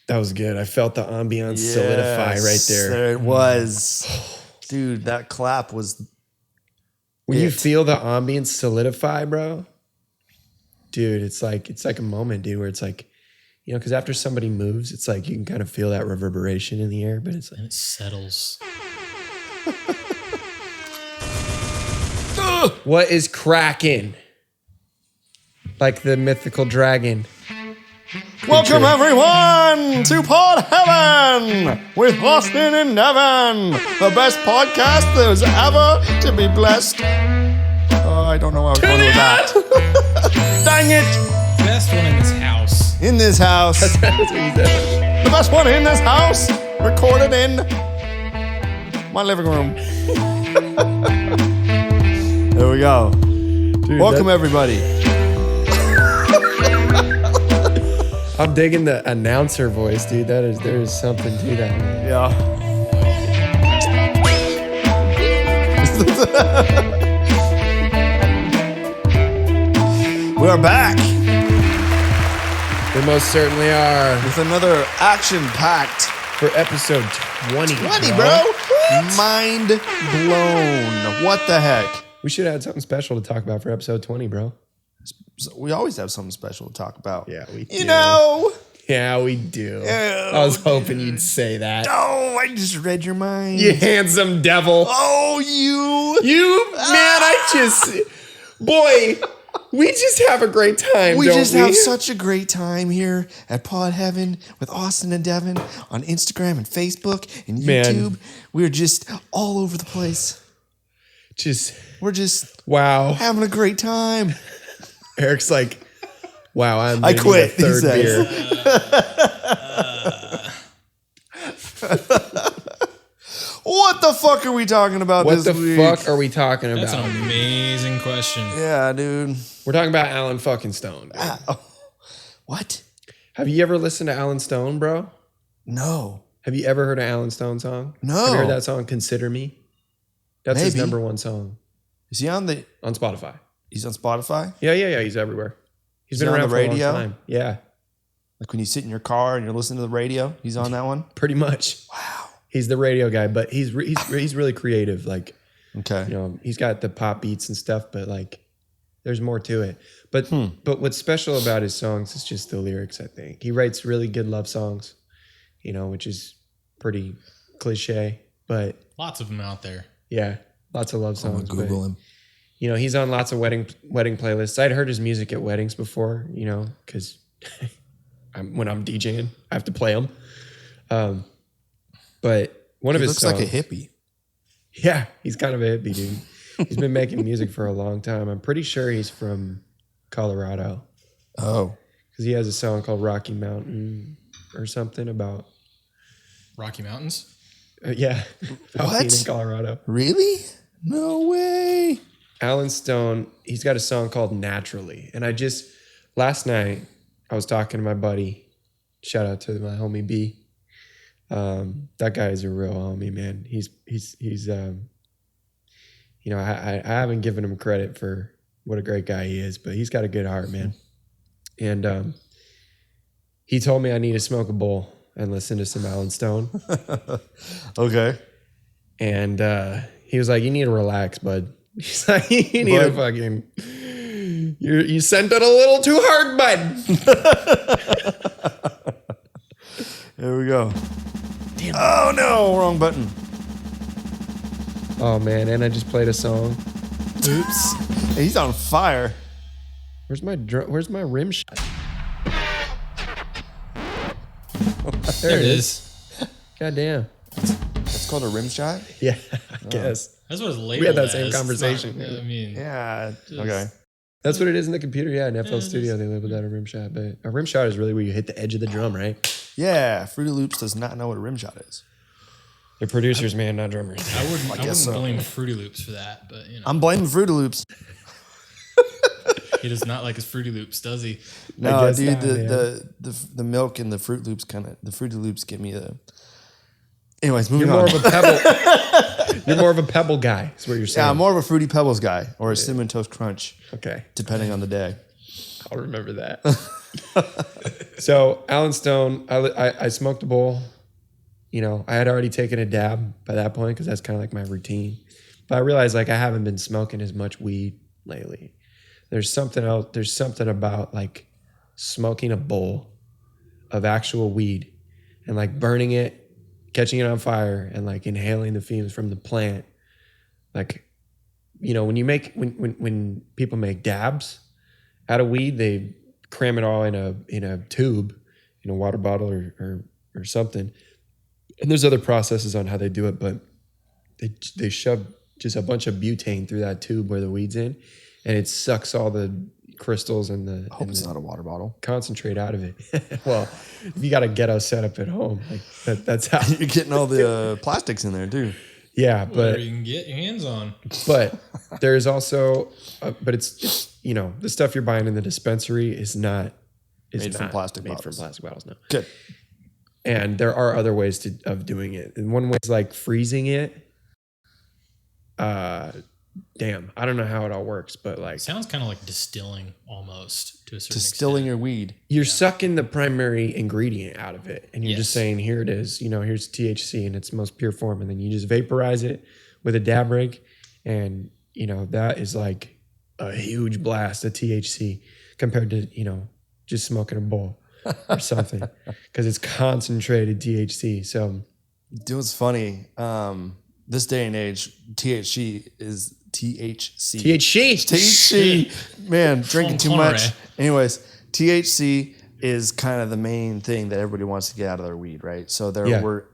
That was good. I felt the ambiance solidify right there. There it was. Dude, that clap was when you feel the ambience solidify, bro. Dude, it's like a moment, dude, where it's like, you know, because after somebody moves, it's like you can kind of feel that reverberation in the air, but it's like, And it settles. what is cracking? Like the mythical dragon. Welcome everyone to Pod Heaven with Austin and Devin, the best podcast that was ever to be blessed. I don't know how I was going with that. Dang it! Best one in this house. In this house. That's what he said. The best one in this house. Recorded in my living room. There we go. Dude, Welcome everybody. I'm digging the announcer voice, dude. There is something to that, man. Yeah. We are back We most certainly are with another action-packed for episode 20. 20, bro. Mind blown. What the heck? We should have had something special to talk about for episode 20, bro. So we always have something special to talk about. Yeah, we do. You know. Yeah, we do. Yeah, I was hoping you'd say that. Oh, I just read your mind. You handsome devil. Oh, you. Man, boy, we just have a great time, We don't just we? have such a great time here at Pod Heaven with Austin and Devin on Instagram and Facebook and YouTube. Man. We're just all over the place. We're just wow. having a great time. Eric's like, wow, I quit, need a he third beer. What the fuck are we talking about What this the week? fuck are we talking That's about? an amazing question. Yeah, dude. We're talking about Alan fucking Stone. What? Have you ever listened to Alan Stone, bro? No. Have you ever heard an Alan Stone song? No. Have you heard that song, Consider Me? That's his Maybe. #1 song Is he on Spotify. He's on Spotify? Yeah. He's everywhere. He's Is been he on around the for a long radio? time. Yeah, Like when you sit in your car and you're listening to the radio, he's on that one? pretty much. Wow. He's the radio guy, but he's really creative. Like, Okay. you know, he's got the pop beats and stuff, but like, there's more to it. But what's special about his songs is just the lyrics. I think he writes really good love songs, you know, which is pretty cliche, but Lots of them out there. yeah, lots of love I'm songs. going to Google but, him. you know, he's on lots of wedding playlists. I'd heard his music at weddings before, you know, because when I'm DJing, I have to play them. But one of He his looks songs, like a hippie. yeah, he's kind of a hippie dude. He's been making music for a long time. I'm pretty sure he's from Colorado Oh. because he has a song called Rocky Mountain or something about Rocky Mountains? yeah, about What? being in Colorado. Really? No way. Alan Stone, he's got a song called Naturally. And last night, I was talking to my buddy. Shout out to my homie B. That guy is a real homie, man. He's you know, I haven't given him credit for what a great guy he is, but he's got a good heart, man. And he told me I need to smoke a bowl and listen to some Alan Stone. Okay. And he was like, you need to relax, bud. He's like, you need to fucking, you sent it a little too hard, bud. Here we go. Damn. Oh, no. Wrong button. Oh, man. And I just played a song. Oops. Hey, he's on fire. Where's my rim shot? There it is. God damn. It's called a rim shot? Yeah, I guess. That's what it's labeled. We had that same as. It's conversation. not- I mean, Yeah. Okay. That's what it is in the computer. Yeah, in FL Studio, they labeled that a rim shot. But a rim shot is really where you hit the edge of the drum, right? Yeah. Fruity Loops does not know what a rim shot is. They're producers, man, not drummers. I wouldn't guess so. blame Fruity Loops for that, but you know, I'm blaming Fruity Loops. he does not like his Fruity Loops, does he? No, guess dude, not, the milk and the Fruit Loops the Fruity Loops give me the. Anyways, moving You're on. more of a pebble. You're more of a pebble guy. Is what you're saying. Yeah, I'm more of a Fruity Pebbles guy or a Cinnamon Toast Crunch, Okay. depending on the day. I'll remember that. So Alan Stone, I smoked a bowl. You know, I had already taken a dab by that point because that's kind of like my routine. But I realized like I haven't been smoking as much weed lately. There's something else. There's something about like smoking a bowl of actual weed and like burning it, catching it on fire, and like inhaling the fumes from the plant. Like, you know, when people make dabs out of weed, they cram it all in a tube, in a water bottle or something. And there's other processes on how they do it, but they shove just a bunch of butane through that tube where the weed's in, and it sucks all the crystals and the, I hope it's not a water bottle. Concentrate out of it. Well, if you got a ghetto setup at home, like that's how You're getting all the plastics in there too. Yeah, Whatever but you can get your hands on. but there's also, but it's you know, the stuff you're buying in the dispensary is not Made from plastic made bottles. from plastic bottles. No. Good. And there are other ways of doing it. And one way is like freezing it. Damn, I don't know how it all works, but like Sounds kind of like distilling almost to a certain Distilling extent. your weed. you're sucking the primary ingredient out of it, and you're just Yes. saying, here it is. You know, here's THC in its most pure form, and then you just vaporize it with a dab rig, and you know that is like a huge blast of THC compared to just smoking a bowl or something because it's concentrated THC. So Dude, what's funny? This day and age, THC is THC. THC. Man, drinking too much. Anyways, THC is kind of the main thing that everybody wants to get out of their weed, right? So we're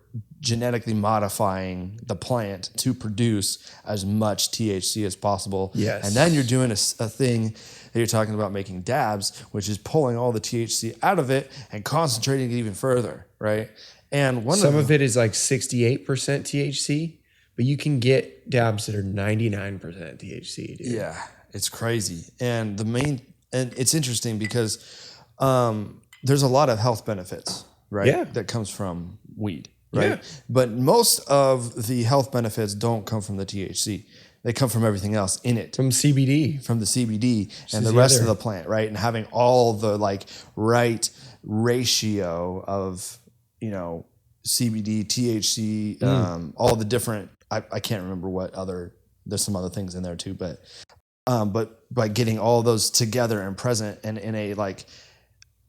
genetically modifying the plant to produce as much THC as possible. Yes. And then you're doing a thing that you're talking about making dabs, which is pulling all the THC out of it and concentrating it even further, right? And some of it is like 68% THC, but you can get dabs that are 99% THC, dude. Yeah, it's crazy. And it's interesting because there's a lot of health benefits, right? Yeah. That comes from weed, right? Yeah. But most of the health benefits don't come from the THC. They come from everything else in it. From CBD. From the CBD and is the the rest other. of the plant, right? And having all the like right ratio of, CBD, THC, all the different, I can't remember there's some other things in there too, but by getting all those together and present and in a like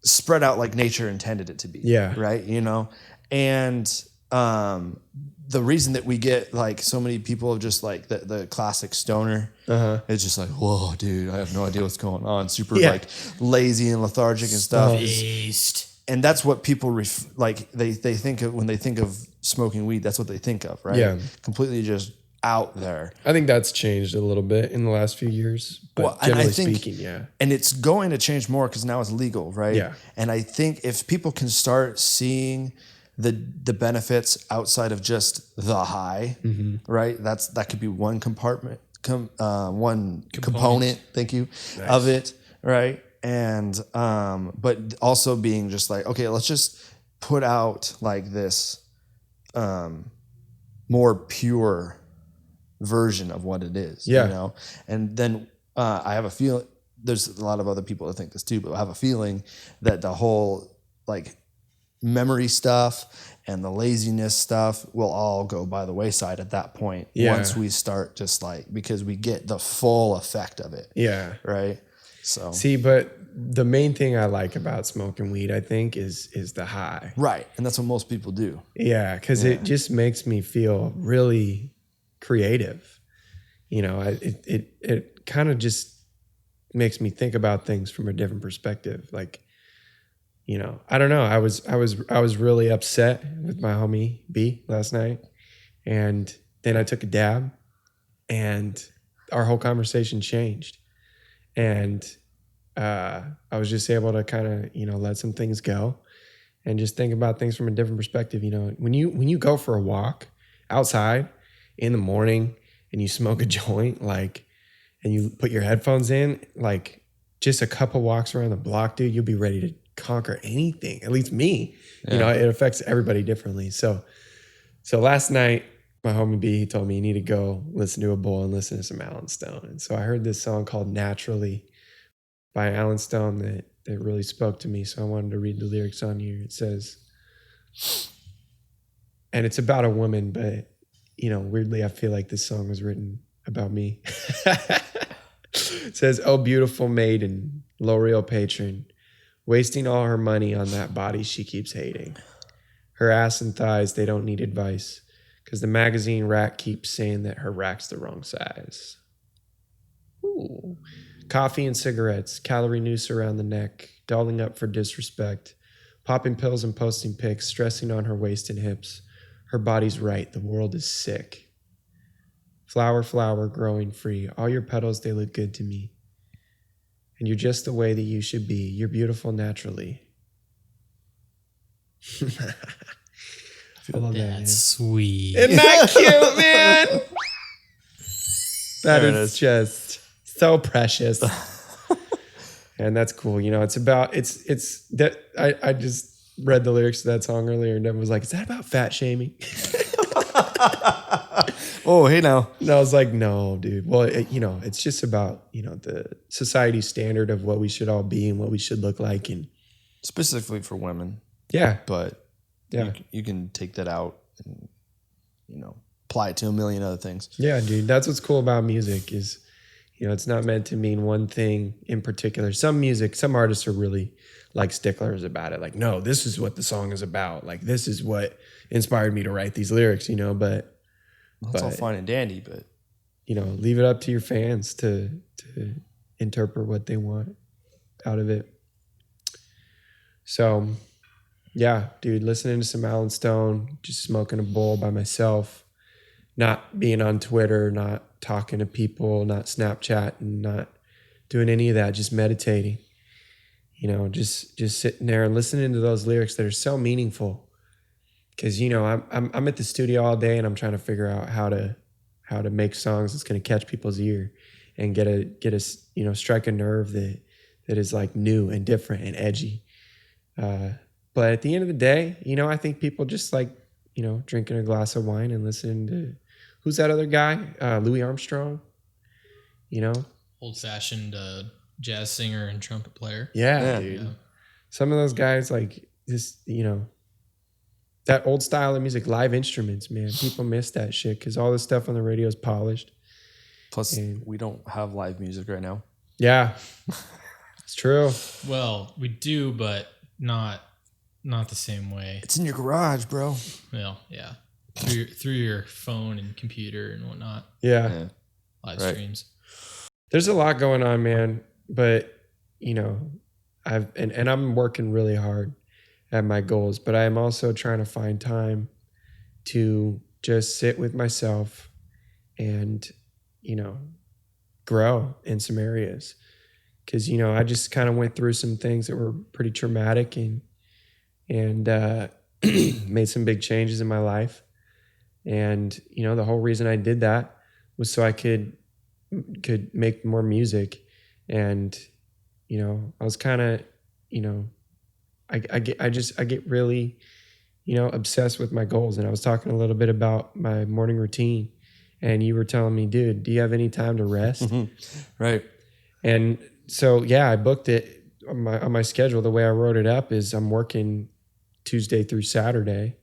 spread out like nature intended it to be. Yeah. Right. And the reason that we get like so many people just like the classic stoner, it's just like, whoa, dude, I have no idea what's going on. Super like lazy and lethargic and stuff. Based. And that's what people they think of when they think of smoking weed. That's what they think of, right? Yeah. Completely just out there. I think that's changed a little bit in the last few years. But Well, and I generally think- speaking, yeah. And it's going to change more because now it's legal, right? Yeah. And I think if people can start seeing the benefits outside of just the high, right? That could be one component. Thank you, of it, right? And but also being just like, okay, let's just put out like this more pure version of what it is, Yeah. And then I have a feeling there's a lot of other people that think this too, but I have a feeling that the whole like memory stuff and the laziness stuff will all go by the wayside at that point. Yeah. Once we start just like, because we get the full effect of it. Yeah. Right. So, See, but the main thing I like about smoking weed, I think, is the high. right. And that's what most people do. Yeah, because it just makes me feel really creative. It kind of just makes me think about things from a different perspective. Like, I don't know. I was really upset with my homie B last night, and then I took a dab, and our whole conversation changed, and I was just able to kind of let some things go, and just think about things from a different perspective. When you go for a walk outside in the morning and you smoke a joint, like, and you put your headphones in, like, just a couple walks around the block, dude, you'll be ready to conquer anything. At least me. It affects everybody differently. So last night, my homie B, he told me you need to go listen to a bowl and listen to some Alan Stone. And so I heard this song called Naturally by Alan Stone that really spoke to me. So I wanted to read the lyrics on here. It says, and it's about a woman, but weirdly, I feel like this song was written about me. It says, "Oh, beautiful maiden, L'Oreal patron, wasting all her money on that body she keeps hating. Her ass and thighs, they don't need advice, because the magazine rack keeps saying that her rack's the wrong size. Ooh. Coffee and cigarettes, calorie noose around the neck, dolling up for disrespect, popping pills and posting pics, stressing on her waist and hips. Her body's right, the world is sick. Flower, flower, growing free. All your petals, they look good to me. And you're just the way that you should be. You're beautiful naturally." I love that, man. That's sweet. Isn't that cute, man? That There it is is. just so precious. And that's cool. It's about, it's that I just read the lyrics to that song earlier and Devin was like, "Is that about fat shaming?" Oh, hey now. And I was like, "No, dude." Well, it's just about, the society standard of what we should all be and what we should look like. And Specifically for women, yeah, but yeah. you can take that out and, apply it to a million other things. Yeah, dude. That's what's cool about music is, it's not meant to mean one thing in particular. Some artists are really like sticklers about it. Like, no, this is what the song is about. Like, this is what inspired me to write these lyrics, but That's all fine and dandy, but leave it up to your fans to interpret what they want out of it. So, yeah, dude, listening to some Alan Stone, just smoking a bowl by myself, not being on Twitter, not talking to people, not Snapchatting, not doing any of that, just meditating. Just sitting there and listening to those lyrics that are so meaningful. Because I'm at the studio all day and I'm trying to figure out how to make songs that's going to catch people's ear and get a strike a nerve that is like new and different and edgy. But at the end of the day, I think people just like drinking a glass of wine and listening to, who's that other guy? Louis Armstrong. Old-fashioned jazz singer and trumpet player. Yeah, dude. Yeah. Some of those guys like this, that old style of music, live instruments, man. People miss that shit because all the stuff on the radio is polished. plus we don't have live music right now. Yeah, it's true. Well, we do, but not the same way. It's in your garage, bro. Well, yeah. Through your phone and computer and whatnot. Yeah. Live Right. streams. There's a lot going on, man. But I'm working really hard at my goals, but I am also trying to find time to just sit with myself and, grow in some areas. Cause, I just kind of went through some things that were pretty traumatic and made some big changes in my life. And, the whole reason I did that was so I could make more music. And, I was kind of, I get really, obsessed with my goals. And I was talking a little bit about my morning routine and you were telling me, dude, do you have any time to rest? Right. And so, yeah, I booked it on my schedule. The way I wrote it up is I'm working Tuesday through Saturday,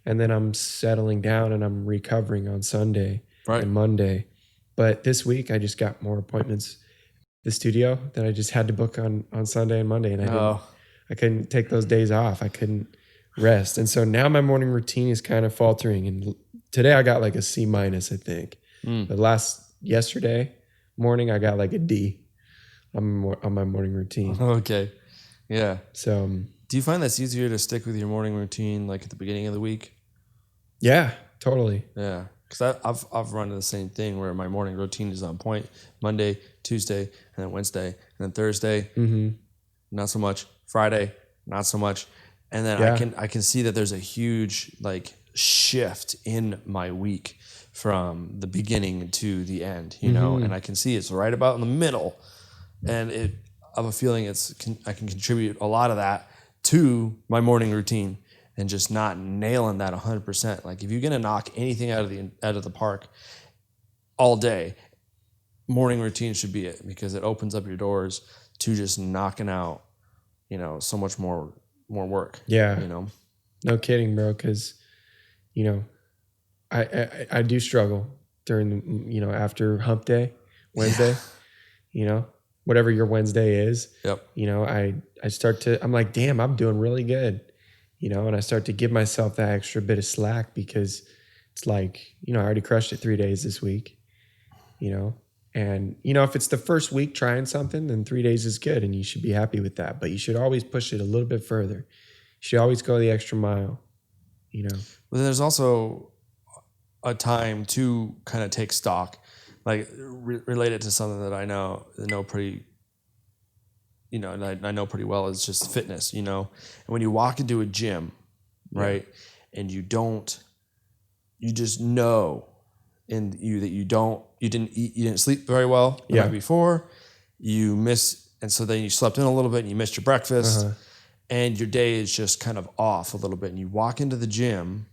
and then I'm settling down and I'm recovering on Sunday and Monday. But this week I just got more appointments at the studio that I just had to book on Sunday and Monday, and I couldn't take those days off. I couldn't rest. And so now my morning routine is kind of faltering. And today I got like a C-, I think. But yesterday morning I got like a D on my morning routine. Okay. Yeah. So Do you find that's easier to stick with your morning routine like at the beginning of the week? yeah, totally. Yeah. Because I've run into the same thing where my morning routine is on point. Monday, Tuesday, and then Wednesday, and then Thursday, not so much. Friday, not so much. And then I can see that there's a huge like shift in my week from the beginning to the end, and I can see it's right about in the middle. And I have a feeling I can contribute a lot of that to my morning routine and just not nailing that 100%. Like if you're gonna knock anything out of the park all day, morning routine should be it, because it opens up your doors to just knocking out, so much more work. Yeah. No kidding, bro. Cause, I do struggle during the, after hump day, Wednesday, whatever your Wednesday is. Yep. I'm like, damn, I'm doing really good, and I start to give myself that extra bit of slack because it's like, I already crushed it 3 days this week, and, if it's the first week trying something, then 3 days is good and you should be happy with that. But you should always push it a little bit further. You should always go the extra mile, But then there's also a time to kind of take stock, like related to something that I know pretty, and I know pretty well is just fitness, And when you walk into a gym, right, and you just know that you didn't eat, you didn't sleep very well the night before, and so then you slept in a little bit and you missed your breakfast, and your day is just kind of off a little bit, and you walk into the gym,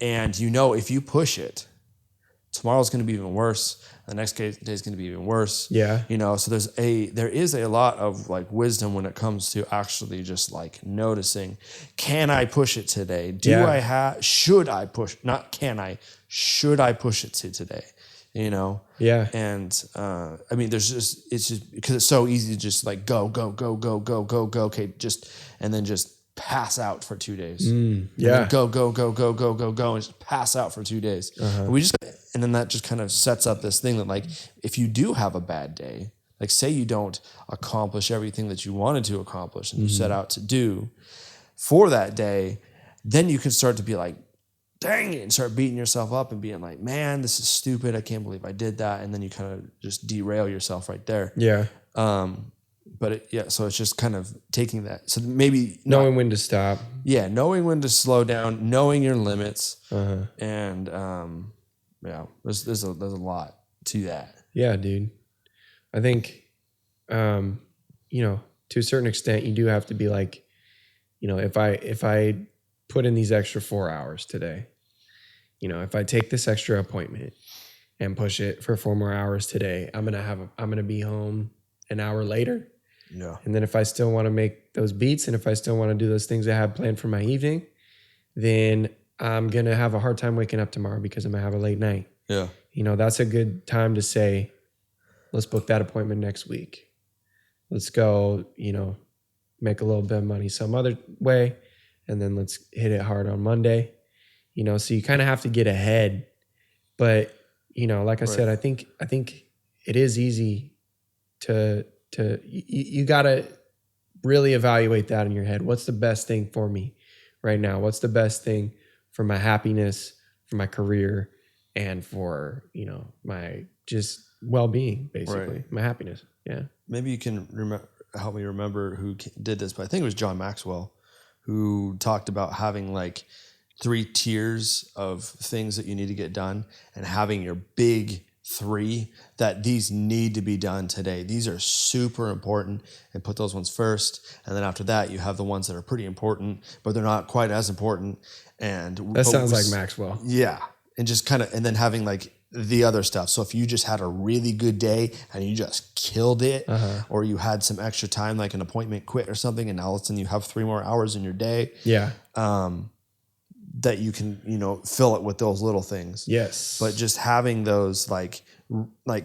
and if you push it, tomorrow's going to be even worse. The next day is going to be even worse. Yeah. So there is a lot of like wisdom when it comes to actually just like noticing, can I push it today? Should I push? Not can I? Should I push it to today? Yeah. And it's just because it's so easy to just like go. Okay, and then just pass out for 2 days. Yeah. Go, and just pass out for 2 days. And then that just kind of sets up this thing that like, if you do have a bad day, like say you don't accomplish everything that you wanted to accomplish and you set out to do for that day, then you can start to be like, dang it, and start beating yourself up and being like, man, this is stupid. I can't believe I did that. And then you kind of just derail yourself right there. Yeah. So it's just kind of taking that. So maybe knowing when to stop. Yeah, knowing when to slow down, knowing your limits, and there's a lot to that. Yeah, dude. I think, to a certain extent, you do have to be like, if I put in these extra 4 hours today, if I take this extra appointment and push it for 4 more hours today, I'm gonna be home an hour later. Yeah. And then if I still want to make those beats and if I still want to do those things I have planned for my evening, then I'm going to have a hard time waking up tomorrow because I'm going to have a late night. Yeah. That's a good time to say, let's book that appointment next week. Let's go, make a little bit of money some other way. And then let's hit it hard on Monday. So you kind of have to get ahead. But, like I said, I think it is easy to you got to really evaluate that in your head. What's the best thing for me right now? What's the best thing for my happiness, for my career, and for, my just well-being, basically, my happiness. Yeah. Maybe you can help me remember who did this, but I think it was John Maxwell who talked about having like 3 tiers of things that you need to get done and having your big 3 that these need to be done today. These are super important, and put those ones first. And then after that, you have the ones that are pretty important, but they're not quite as important. And that sounds like Maxwell. Yeah. And just kind of, and then having like the other stuff. So if you just had a really good day and you just killed it, or you had some extra time, like an appointment quit or something, and now all of a sudden you have 3 more hours in your day. Yeah. That you can, fill it with those little things. Yes. But just having those like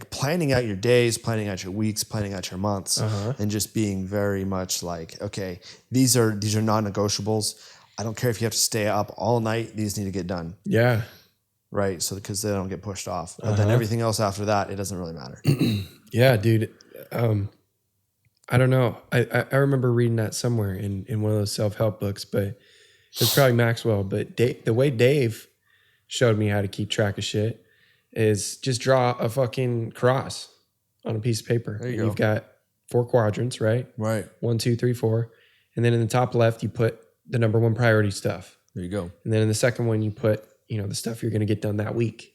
planning out your days, planning out your weeks, planning out your months, and just being very much like, okay, these are non-negotiables. I don't care if you have to stay up all night. These need to get done. Yeah. Right. So because they don't get pushed off. But then everything else after that, it doesn't really matter. Yeah, dude. I don't know. I remember reading that somewhere in one of those self-help books, but it's probably Maxwell. But the way Dave showed me how to keep track of shit is just draw a fucking cross on a piece of paper. There you go. You've got 4 quadrants, right? Right. 1, 2, 3, 4. And then in the top left, you put the number 1 priority stuff. There you go. And then in the second one, you put, the stuff you're going to get done that week.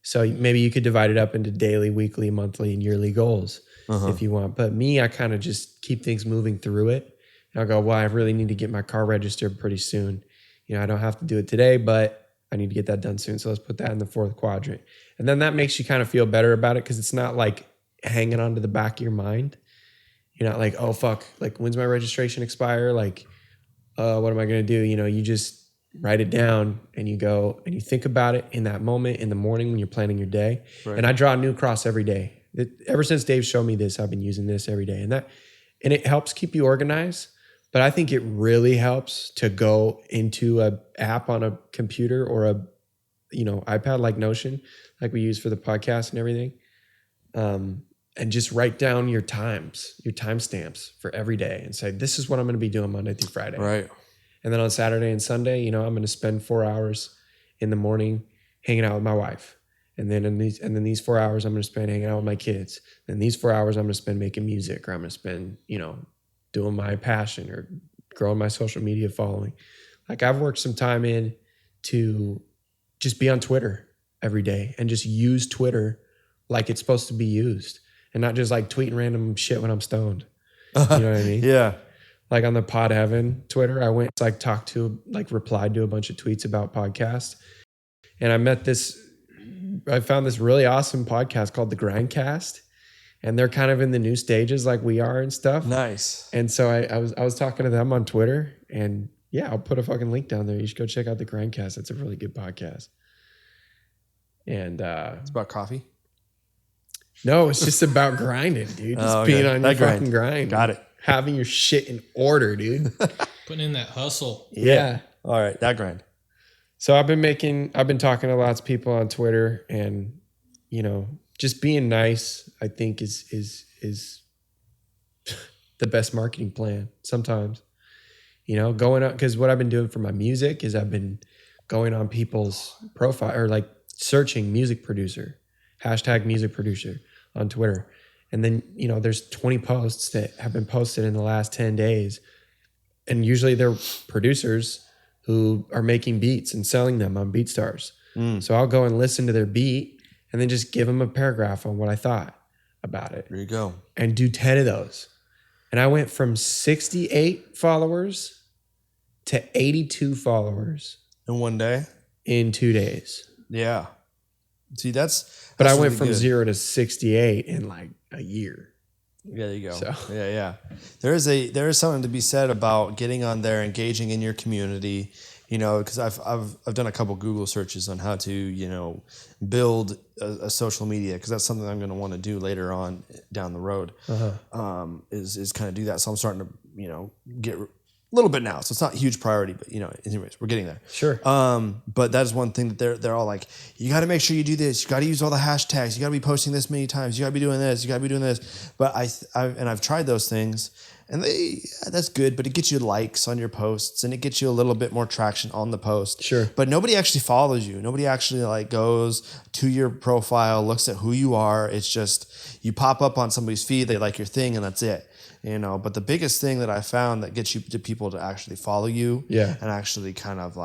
So maybe you could divide it up into daily, weekly, monthly, and yearly goals if you want. But me, I kind of just keep things moving through it. And I'll go, well, I really need to get my car registered pretty soon. I don't have to do it today, but I need to get that done soon. So let's put that in the 4th quadrant. And then that makes you kind of feel better about it because it's not like hanging onto the back of your mind. You're not like, oh fuck, like when's my registration expire? Like, what am I gonna do? You know, you just write it down and you go and you think about it in that moment in the morning when you're planning your day. Right. And I draw a new cross every day. Ever since Dave showed me this, I've been using this every day, and it helps keep you organized. But I think it really helps to go into a app on a computer or a, iPad like Notion, like we use for the podcast and everything. And just write down your timestamps for every day and say, this is what I'm going to be doing Monday through Friday. Right. And then on Saturday and Sunday, I'm going to spend 4 hours in the morning hanging out with my wife. And then these 4 hours I'm going to spend hanging out with my kids. And these 4 hours I'm going to spend making music, or I'm going to spend, doing my passion or growing my social media following. Like I've worked some time in to just be on Twitter every day and just use Twitter like it's supposed to be used, and not just like tweeting random shit when I'm stoned. You know what I mean? Yeah. Like on the Pod Heaven Twitter, I went replied to a bunch of tweets about podcasts. And I found this really awesome podcast called The Grindcast. And they're kind of in the new stages like we are and stuff. Nice. And so I was talking to them on Twitter, and yeah, I'll put a fucking link down there. You should go check out The Grindcast. It's a really good podcast. And it's about coffee. No, it's just about grinding, dude. Just being on your fucking grind. Got it. Having your shit in order, dude. Putting in that hustle. Yeah. All right, that grind. So I've been talking to lots of people on Twitter, and just being nice, I think is the best marketing plan sometimes. Going on, because what I've been doing for my music is I've been going on people's profile or like searching music producer, #music producer on Twitter. And then, there's 20 posts that have been posted in the last 10 days. And usually they're producers who are making beats and selling them on Beatstars. So I'll go and listen to their beat and then just give them a paragraph on what I thought about it. There you go. And do 10 of those. And I went from 68 followers to 82 followers. In one day? In 2 days. Yeah. See, that's But I really went from good. 0 to 68 in like a year. Yeah, there you go. So. Yeah. There is something to be said about getting on there, engaging in your community. Because I've done a couple Google searches on how to build a social media, because that's something I'm going to want to do later on down the road. Is kind of do that. So I'm starting to get a little bit now. So it's not a huge priority, but anyways, we're getting there. Sure. But that is one thing that they're all like, you got to make sure you do this. You got to use all the hashtags. You got to be posting this many times. You got to be doing this. You got to be doing this. But I've tried those things, and that's good, but it gets you likes on your posts, and it gets you a little bit more traction on the post. Sure. But nobody actually follows you. Nobody actually goes to your profile, looks at who you are. It's just you pop up on somebody's feed, they like your thing, and that's it. But the biggest thing that I found that gets you to people to actually follow you, and actually kind of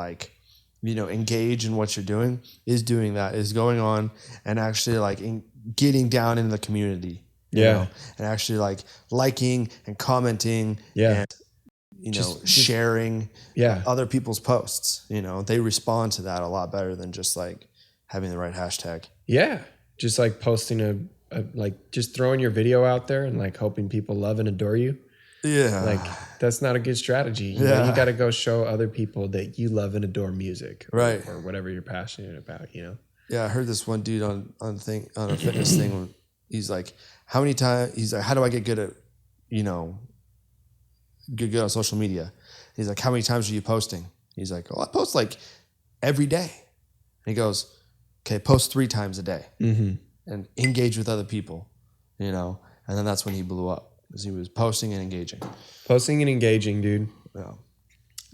engage in what you're doing is going on and actually getting down in the community. And actually liking and commenting and just sharing other people's posts. They respond to that a lot better than just having the right hashtag. Yeah. Just posting just throwing your video out there and hoping people love and adore you. Yeah. That's not a good strategy. You know, you got to go show other people that you love and adore music, right? Or whatever you're passionate about, Yeah. I heard this one dude on a fitness thing where he's like, how many times, he's like, how do I get good at, good on social media? He's like, how many times are you posting? He's like, oh, I post every day. And he goes, okay, post 3 times a day and engage with other people, And then that's when he blew up, because he was posting and engaging. Posting and engaging, dude. Yeah.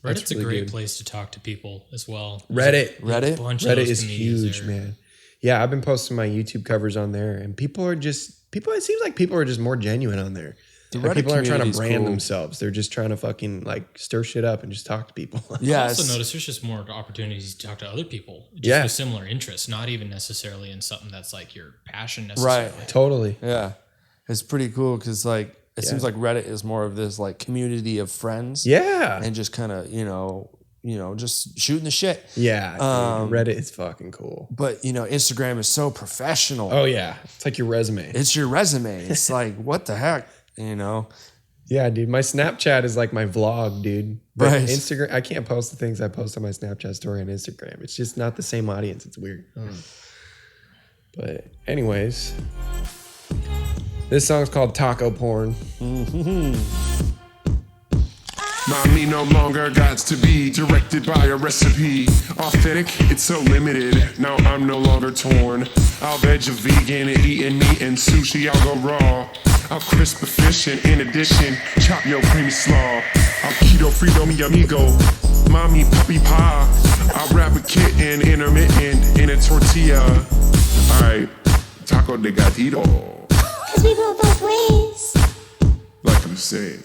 Reddit's really a great place to talk to people as well. Reddit is huge, man. Yeah, I've been posting my YouTube covers on there, and it seems like people are just more genuine on there. People aren't trying to brand themselves. They're just trying to fucking stir shit up and just talk to people. Yeah. I also noticed there's just more opportunities to talk to other people with similar interests, not even necessarily in something that's your passion necessarily. Right. Totally. Yeah. It's pretty cool because it seems like Reddit is more of this community of friends. Yeah. And just kind of, just shooting the shit. Yeah. Reddit is fucking cool. But, Instagram is so professional. Oh, yeah. It's like your resume. It's your resume. It's what the heck? you know. Yeah, dude. My Snapchat is like my vlog, dude. But Right. Instagram, I can't post the things I post on my Snapchat story on Instagram. It's just not the same audience. It's weird. But anyways, this song's called Taco Porn. Mommy no longer got to be directed by a recipe. Authentic, it's so limited. Now I'm no longer torn. I'll veg a vegan, eating meat and sushi. I'll go raw. I'll crisp a fish and in addition, chop your creamy slaw. I'll keto frito mi amigo. Mommy puppy pie. I'll wrap a kitten intermittent in a tortilla. Alright, taco de gatito. Cause we go both ways. Like I'm saying.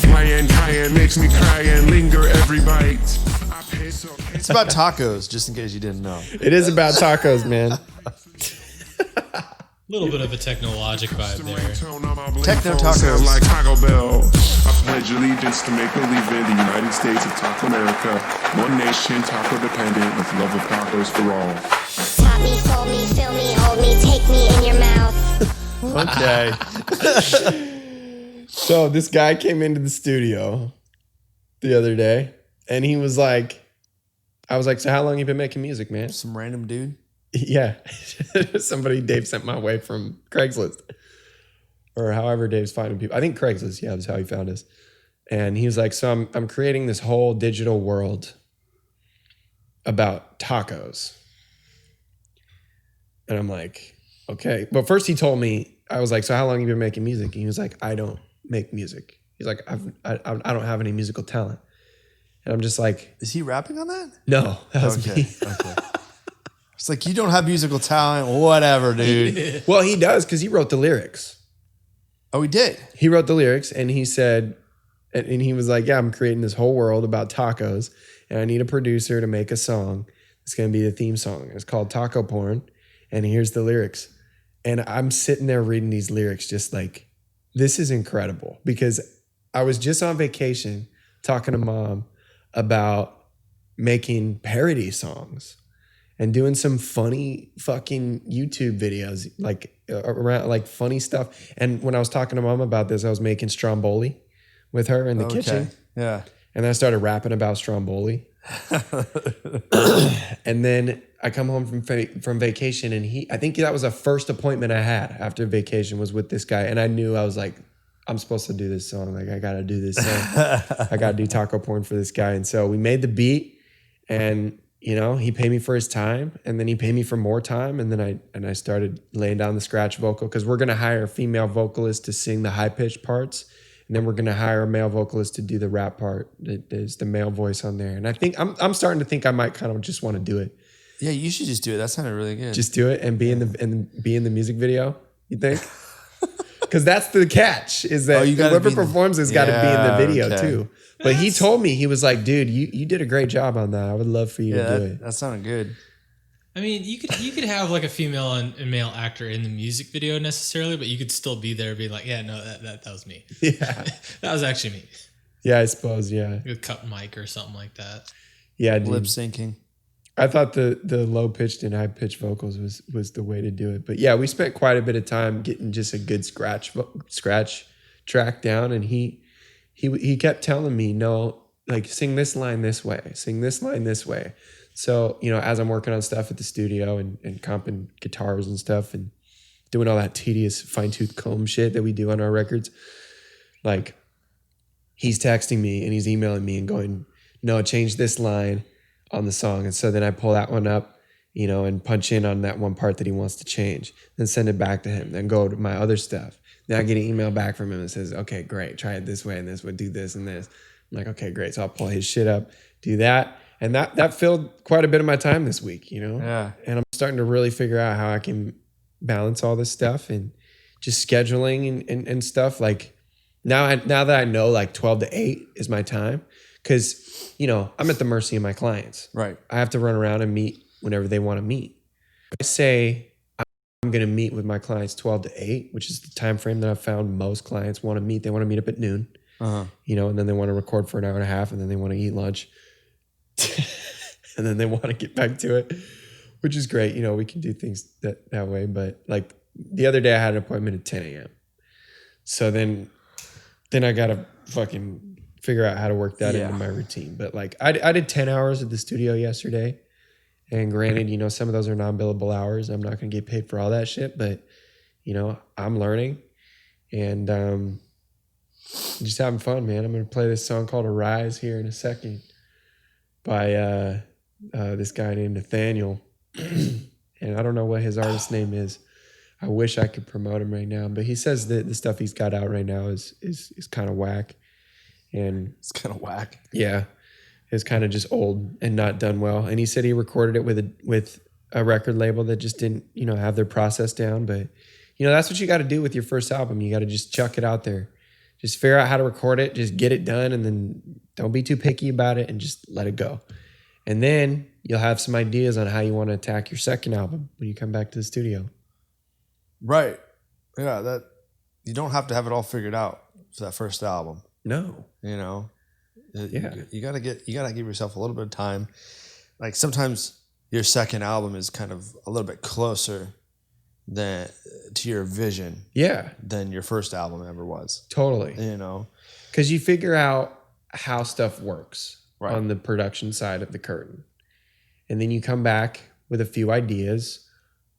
Ryan Cayenne makes me cry and linger every bite. It's about tacos, just in case you didn't know. It is about tacos, man. A little bit of a technologic vibe there. Techno tacos. Like Taco Bell. I pledge allegiance to make believe in the United States of Taco America. One nation, taco dependent, with love of tacos for all. Tap me, fold me, fill me, hold me, take me in your mouth. Okay. So this guy came into the studio the other day and he was like, I was like, so how long you been making music, man? Some random dude. Yeah. Somebody Dave sent my way from Craigslist or however Dave's finding people. I think Craigslist, yeah, that's how he found us. And he was like, so I'm creating this whole digital world about tacos. And I'm like, okay. But first he told me, I was like, so how long have you been making music? And he was like, I don't make music. He's like, I don't have any musical talent. And I'm just like, Is he rapping on that? no, that was Okay. me. Okay. It's like, you don't have musical talent, whatever, dude. Well, he does because he wrote the lyrics. Oh, he did? He wrote the lyrics and he said, and he was like, yeah, I'm creating this whole world about tacos and I need a producer to make a song. It's going to be the theme song. It's called Taco Porn. And here's the lyrics. And I'm sitting there reading these lyrics just like, this is incredible because I was just on vacation talking to mom about making parody songs and doing some funny fucking YouTube videos, like around like funny stuff. And when I was talking to mom about this, I was making stromboli with her in the kitchen. Yeah. And then I started rapping about stromboli. And then I come home from vacation and I think that was the first appointment I had after vacation was with this guy. And I knew I was like, I'm supposed to do this song. Like I got to do this song. I got to do Taco Porn for this guy. And so we made the beat and, you know, he paid me for his time and then he paid me for more time. And then I started laying down the scratch vocal because we're going to hire a female vocalist to sing the high pitched parts. And then we're going to hire a male vocalist to do the rap part. There's the male voice on there. And I think I'm starting to think I might kind of just want to do it. Yeah, you should just do it. That sounded really good. Just do it and be in the music video, you think? Because that's the catch is that whoever performs has got to be in the video too. But he told me, he was like, dude, you did a great job on that. I would love for you to do it. That sounded good. I mean, you could have like a female and male actor in the music video necessarily, but you could still be there being like, yeah, no, that was me. Yeah. That was actually me. Yeah, I suppose, yeah. A cut mic or something like that. Yeah, dude. Lip syncing. I thought the low pitched and high pitched vocals was the way to do it. But yeah, we spent quite a bit of time getting just a good scratch track down, and he kept telling me, no, like sing this line this way, sing this line this way. So, you know, as I'm working on stuff at the studio and comping guitars and stuff and doing all that tedious fine-tooth comb shit that we do on our records, like he's texting me and he's emailing me and going, no, change this line on the song. And so then I pull that one up, you know, and punch in on that one part that he wants to change, then send it back to him, then go to my other stuff. Then I get an email back from him that says, okay, great, try it this way and this way, do this and this. I'm like, okay, great. So I'll pull his shit up, do that. And that filled quite a bit of my time this week, you know? Yeah. And I'm starting to really figure out how I can balance all this stuff and just scheduling and stuff. Like now that I know like 12 to 8 is my time, because, you know, I'm at the mercy of my clients. Right. I have to run around and meet whenever they want to meet. I say I'm going to meet with my clients 12 to 8, which is the time frame that I've found most clients want to meet. They want to meet up at noon, you know, and then they want to record for an hour and a half, and then they want to eat lunch. And then they want to get back to it, which is great. You know, we can do things that way. But like the other day I had an appointment at 10 a.m. So then I gotta fucking figure out how to work that Yeah. into my routine. But like I did 10 hours at the studio yesterday. And granted, you know, some of those are non-billable hours. I'm not gonna get paid for all that shit, but you know, I'm learning and just having fun, man. I'm gonna play this song called Arise here in a second by this guy named Nathaniel. And I don't know what his artist name is. I wish I could promote him right now, but he says that the stuff he's got out right now is kind of whack. And It's kind of whack. yeah, it's kind of just old and not done well. And he said he recorded it with a record label that just didn't, you know, have their process down. But you know, that's what you got to do with your first album. You got to just chuck it out there. Just figure out how to record it, just get it done, and then don't be too picky about it and just let it go. And then you'll have some ideas on how you want to attack your second album when you come back to the studio. Right. Yeah, that you don't have to have it all figured out for that first album. No. You know? Yeah. You gotta give yourself a little bit of time. Like sometimes your second album is kind of a little bit closer than to your vision than your first album ever was. Totally. You know? Because you figure out how stuff works Right. on the production side of the curtain. And then you come back with a few ideas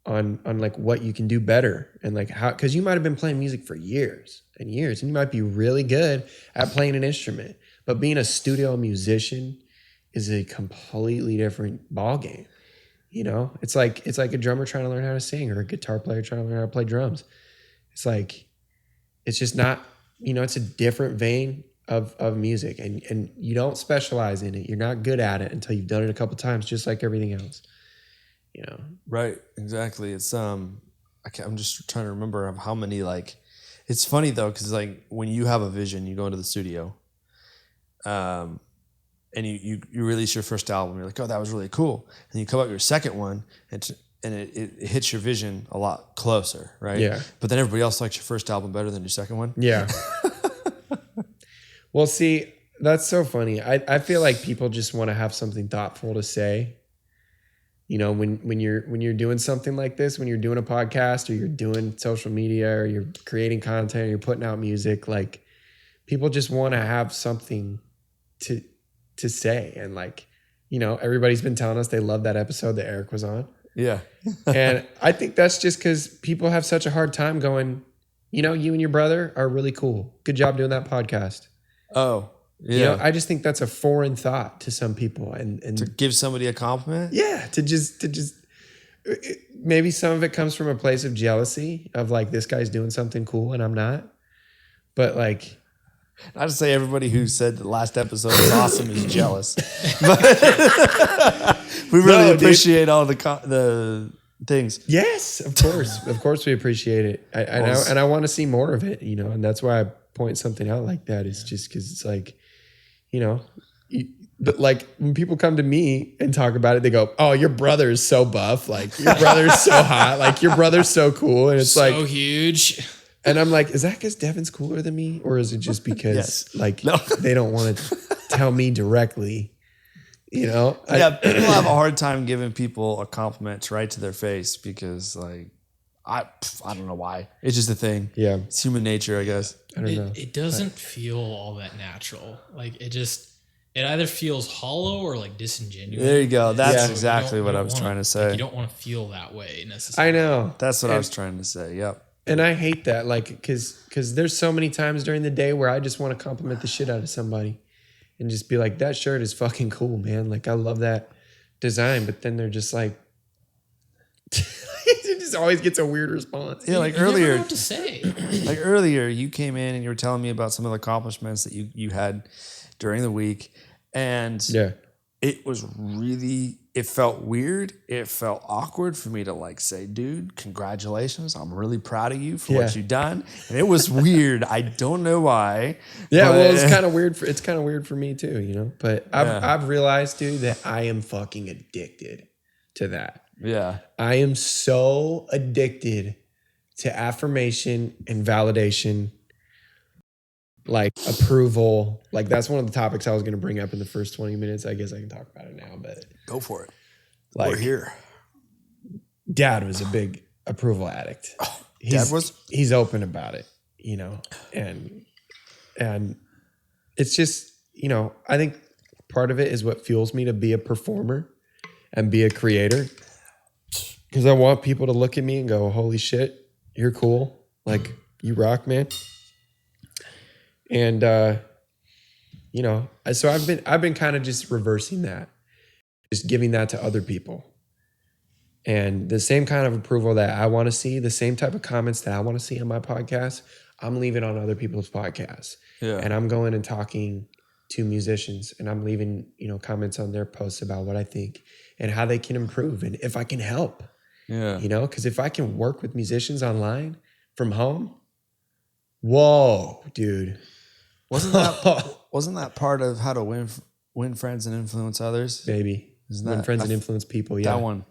on like what you can do better and like how, because you might have been playing music for years and years and you might be really good at playing an instrument, but being a studio musician is a completely different ball game. You know, it's like a drummer trying to learn how to sing or a guitar player trying to learn how to play drums. It's like, it's just not, you know, it's a different vein of music and you don't specialize in it. You're not good at it until you've done it a couple times, just like everything else, you know? Right. Exactly. It's, I'm just trying to remember of how many, like, it's funny though. Cause like when you have a vision, you go into the studio, and you release your first album, you're like, oh, that was really cool. And you come out with your second one and it hits your vision a lot closer. Right. Yeah. But then everybody else likes your first album better than your second one. Yeah. Well, see, that's so funny. I feel like people just want to have something thoughtful to say. You know, when you're doing something like this, when you're doing a podcast or you're doing social media or you're creating content or you're putting out music, like people just want to have something to say. And like, you know, everybody's been telling us they love that episode that Eric was on. Yeah. And I think that's just because people have such a hard time going, you know, you and your brother are really cool. Good job doing that podcast. Oh, yeah. You know, I just think that's a foreign thought to some people. And To give somebody a compliment. yeah, to just maybe some of it comes from a place of jealousy of like, this guy's doing something cool and I'm not. But like, Not to say everybody who said the last episode was awesome is jealous. But we really appreciate all the things. yes, of course we appreciate it. I want to see more of it, you know, and that's why I point something out like that is just because it's like, you know, but like when people come to me and talk about it, they go, oh, your brother is so buff. Like your brother's so hot. Like your brother's so cool. And it's So like, huge. and I'm like, is that because Devin's cooler than me? Or is it just because they don't want to tell me directly, you know? Yeah, people have a hard time giving people a compliment right to their face because like, I don't know why. It's just a thing. Yeah. It's human nature, I guess. I don't know. It doesn't feel all that natural. Like it either feels hollow or like disingenuous. There you go. That's Yeah. exactly what I was trying to say. You don't want to feel that way necessarily. I know. That's what I was trying to say. Yep. And I hate that, like, because there's so many times during the day where I just want to compliment the shit out of somebody and just be like, that shirt is fucking cool, man. Like, I love that design. But then they're just like, it just always gets a weird response. Yeah, like You never know earlier, what to say. like earlier, you came in and you were telling me about some of the accomplishments that you had during the week, and Yeah. it felt weird. It felt awkward for me to like say, dude, congratulations. I'm really proud of you for what you've done. And it was weird. I don't know why. Yeah, but- well, it's kind of weird for me too, you know. But I've realized, dude, that I am fucking addicted to that. Yeah. I am so addicted to affirmation and validation, like approval. Like that's one of the topics I was going to bring up in the first 20 minutes. I guess I can talk about it now, but Go for it. like We're here. Dad was a big approval addict. Dad was? He's open about it. you know, and it's just, you know, I think part of it is what fuels me to be a performer and be a creator. Because I want people to look at me and go, holy shit, you're cool. Like, you rock, man. And, you know, so I've been kind of just reversing that, just giving that to other people. And the same kind of approval that I want to see, the same type of comments that I want to see on my podcast, I'm leaving on other people's podcasts. Yeah. And I'm going and talking to musicians, and I'm leaving, you know, comments on their posts about what I think and how they can improve and if I can help. Yeah. You know, because if I can work with musicians online from home, whoa, dude. Wasn't that part of how to win friends and influence others? Baby. Win friends and influence people. Yeah. That one,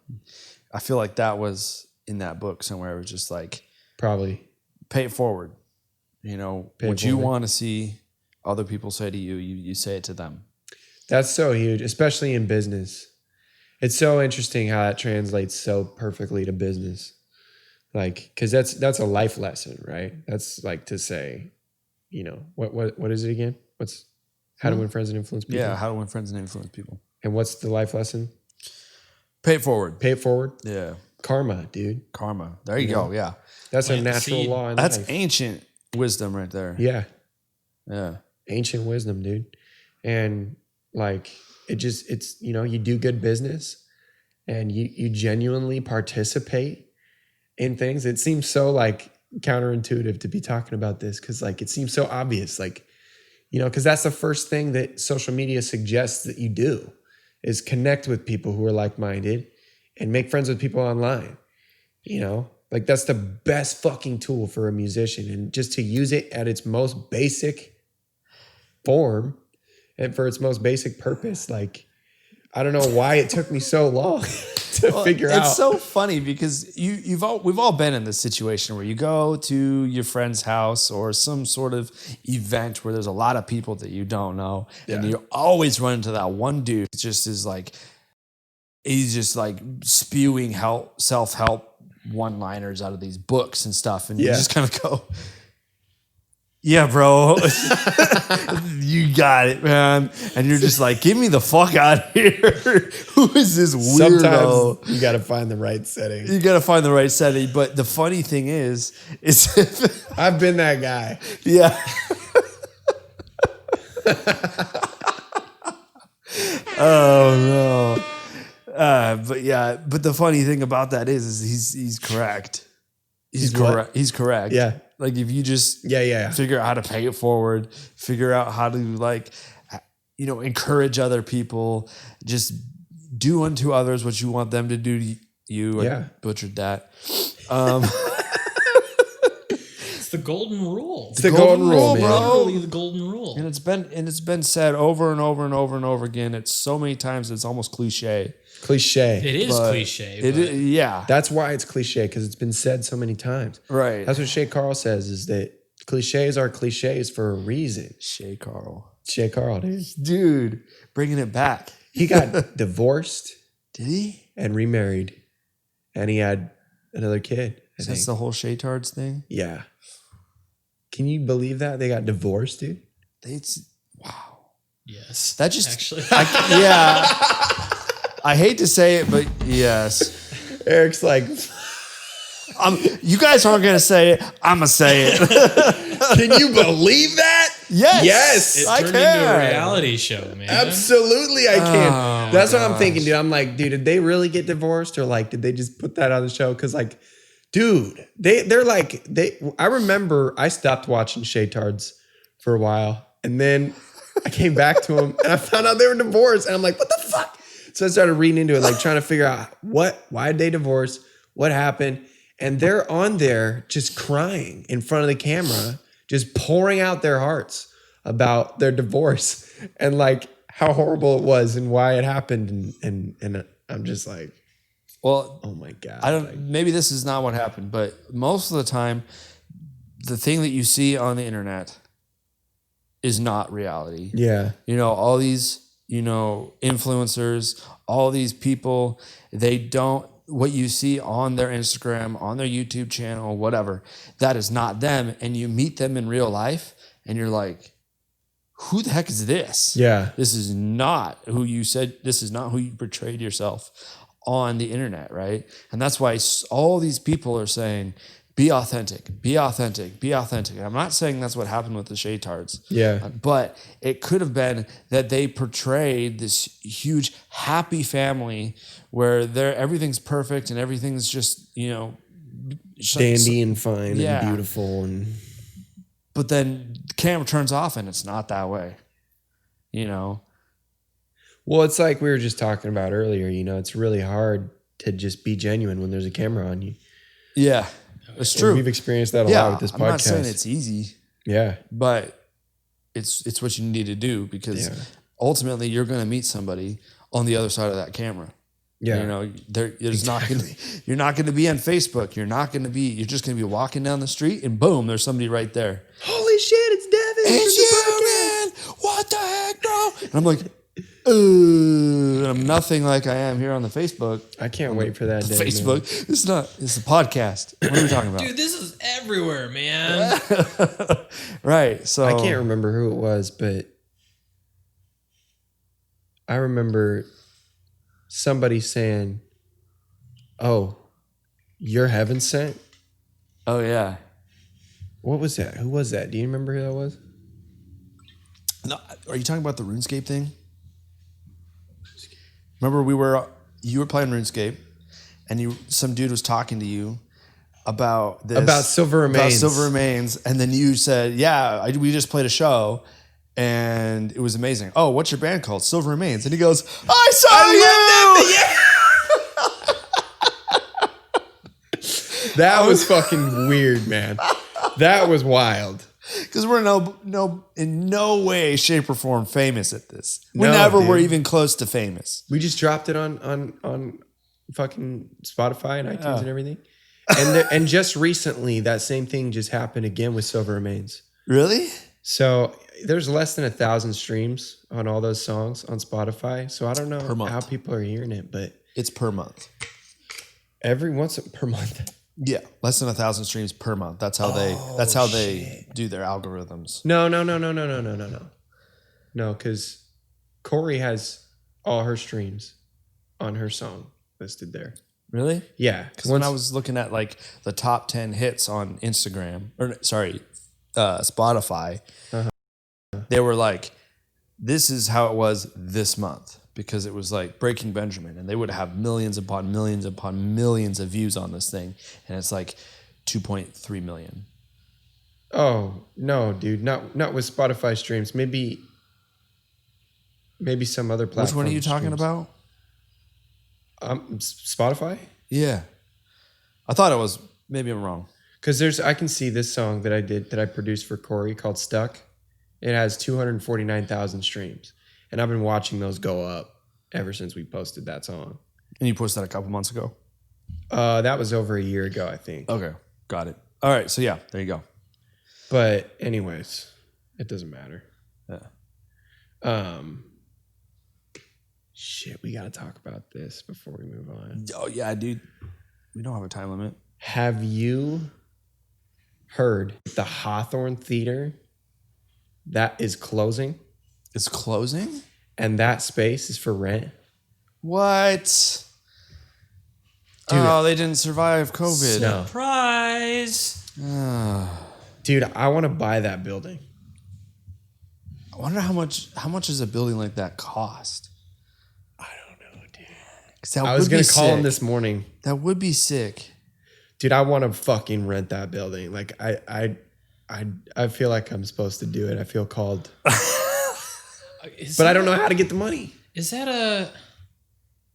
I feel like that was in that book somewhere. It was just like, probably pay it forward. You know, what you want to see other people say to you, you say it to them. That's so huge, especially in business. It's so interesting how that translates so perfectly to business. Like, because that's a life lesson, right? That's like to say, you know, what is it again? What's how to win friends and influence people? Yeah, how to win friends and influence people. And what's the life lesson? Pay it forward. Pay it forward. Yeah. Karma, dude. Karma. There you go. Yeah. That's a Plant the natural seed. law in That's life. ancient wisdom right there. Yeah. Yeah. Ancient wisdom, dude. And like, it's, you know, you do good business and you genuinely participate in things. It seems so like counterintuitive to be talking about this because like it seems so obvious, like, you know, because that's the first thing that social media suggests that you do is connect with people who are like-minded and make friends with people online. You know, like that's the best fucking tool for a musician, and just to use it at its most basic form and for its most basic purpose. Like, I don't know why it took me so long to figure out. It's so funny because we've all been in this situation where you go to your friend's house or some sort of event where there's a lot of people that you don't know, and you always run into that one dude that just is like, he's just like spewing self-help one-liners out of these books and stuff, and you just kind of go, yeah, bro, you got it, man. And you're just like, get me the fuck out of here. Who is this weirdo? Sometimes you got to find the right setting. You got to find the right setting. But the funny thing is I've been that guy. yeah. Oh no. But the funny thing about that is he's correct. He's correct. He's correct. Yeah. Like if you just Yeah. figure out how to pay it forward, figure out how to like, you know, encourage other people, just do unto others what you want them to do to you. Yeah. I butchered that. It's the golden rule. It's the golden rule, man. bro. Literally the golden rule. And it's been said over and over and over and over again. It's so many times it's almost cliche. Cliche. It is But cliche. It but is, yeah. That's why it's cliche, because it's been said so many times. Right. That's what Shay Carl says, is that cliches are cliches for a reason. Shay Carl. Shay Carl, dude. Dude, bringing it back. He got divorced Did he? and remarried, and he had another kid. I That's think. the whole Shaytards thing? Yeah. Can you believe that? They got divorced, dude? Wow. yes. That just actually. yeah. I hate to say it, but yes. Eric's like, You guys aren't gonna say it. I'm gonna say it. can you believe that? Yes. Yes. It I turned can. into a reality show, man. Absolutely, I can. Oh, That's what I'm thinking, dude. I'm like, dude, did they really get divorced, or like, did they just put that on the show? Because like, dude, they're like, I remember I stopped watching Shaytards for a while, and then I came back to them, and I found out they were divorced, and I'm like, what the fuck? So I started reading into it, like trying to figure out why they divorced, what happened, and they're on there just crying in front of the camera, just pouring out their hearts about their divorce and like how horrible it was and why it happened, and I'm just like, Well, oh my god, I don't. Maybe this is not what happened, but most of the time, the thing that you see on the internet is not reality. yeah, You know, all these, you know, influencers, all these people, they don't what you see on their Instagram, on their YouTube channel, whatever, that is not them. And you meet them in real life and you're like, who the heck is this? Yeah. This is not who you said, this is not who you portrayed yourself on the internet, right? And that's why all these people are saying, be authentic, be authentic, be authentic. And I'm not saying that's what happened with the Shaytards. Yeah. But it could have been that they portrayed this huge happy family where everything's perfect and everything's just, Dandy and fine Yeah. and beautiful. And but then the camera turns off and it's not that way, well, it's like we were just talking about earlier, it's really hard to just be genuine when there's a camera on you. Yeah, it's And true. we've experienced that a lot with this podcast. I'm not saying it's easy, Yeah. but it's what you need to do because ultimately you're going to meet somebody on the other side of that camera. Yeah. There's not going to, you're not going to be on Facebook. You're just going to be walking down the street and boom, there's somebody right there. Holy shit, it's Devin. It's you, man. What the heck, bro? And I'm like, and I'm nothing like I am here on the Facebook. I can't wait for that day. Facebook. Man. It's a podcast. What are we talking about? Dude, this is everywhere, man. Right. So I can't remember who it was, but I remember somebody saying, "Oh, you're heaven sent." Oh yeah. What was that? Who was that? Do you remember who that was? No, are you talking about the RuneScape thing? Remember you were playing RuneScape, and some dude was talking to you about this About Silver Remains. About Silver Remains, and then you said, "Yeah, we just played a show." And it was amazing. Oh, what's your band called? Silver Remains. And he goes, I saw you! That was fucking weird, man. That was wild. Because we're in no way, shape, or form famous at this. We No, never dude. were even close to famous. We just dropped it on fucking Spotify and iTunes and everything. And just recently, that same thing just happened again with Silver Remains. Really? So there's less than 1,000 streams on all those songs on Spotify. So I don't know Per month. how people are hearing it, but It's per month. every once per month. Yeah, less than 1,000 streams per month. That's how they do their algorithms. No. No, because Corey has all her streams on her song listed there. Really? Yeah. Because when I was looking at like the top 10 hits on Spotify, they were like, this is how it was this month. Because it was like Breaking Benjamin, and they would have millions upon millions upon millions of views on this thing, and it's like 2.3 million. Oh no, dude, not with Spotify streams. Maybe some other platform. Which one are you talking streams. about? Spotify. Yeah, I thought it was. Maybe I'm wrong. Because I can see this song that I produced for Corey called Stuck. It has 249,000 streams. And I've been watching those go up ever since we posted that song. And you posted that a couple months ago? That was over a year ago, I think. Okay, got it. All right, so yeah, there you go. But anyways, it doesn't matter. Yeah. Shit, we got to talk about this before we move on. Oh yeah, dude. We don't have a time limit. Have you heard the Hawthorne Theater that is closing? It's closing? And that space is for rent? What? Dude. Oh, they didn't survive COVID. No. Surprise. Dude, I want to buy that building. I wonder how much does a building like that cost? I don't know, dude. 'Cause that I was would going be to call him sick. this morning. That would be sick. Dude, I want to fucking rent that building. Like I feel like I'm supposed to do it. I feel called. But I don't know how to get the money. Is that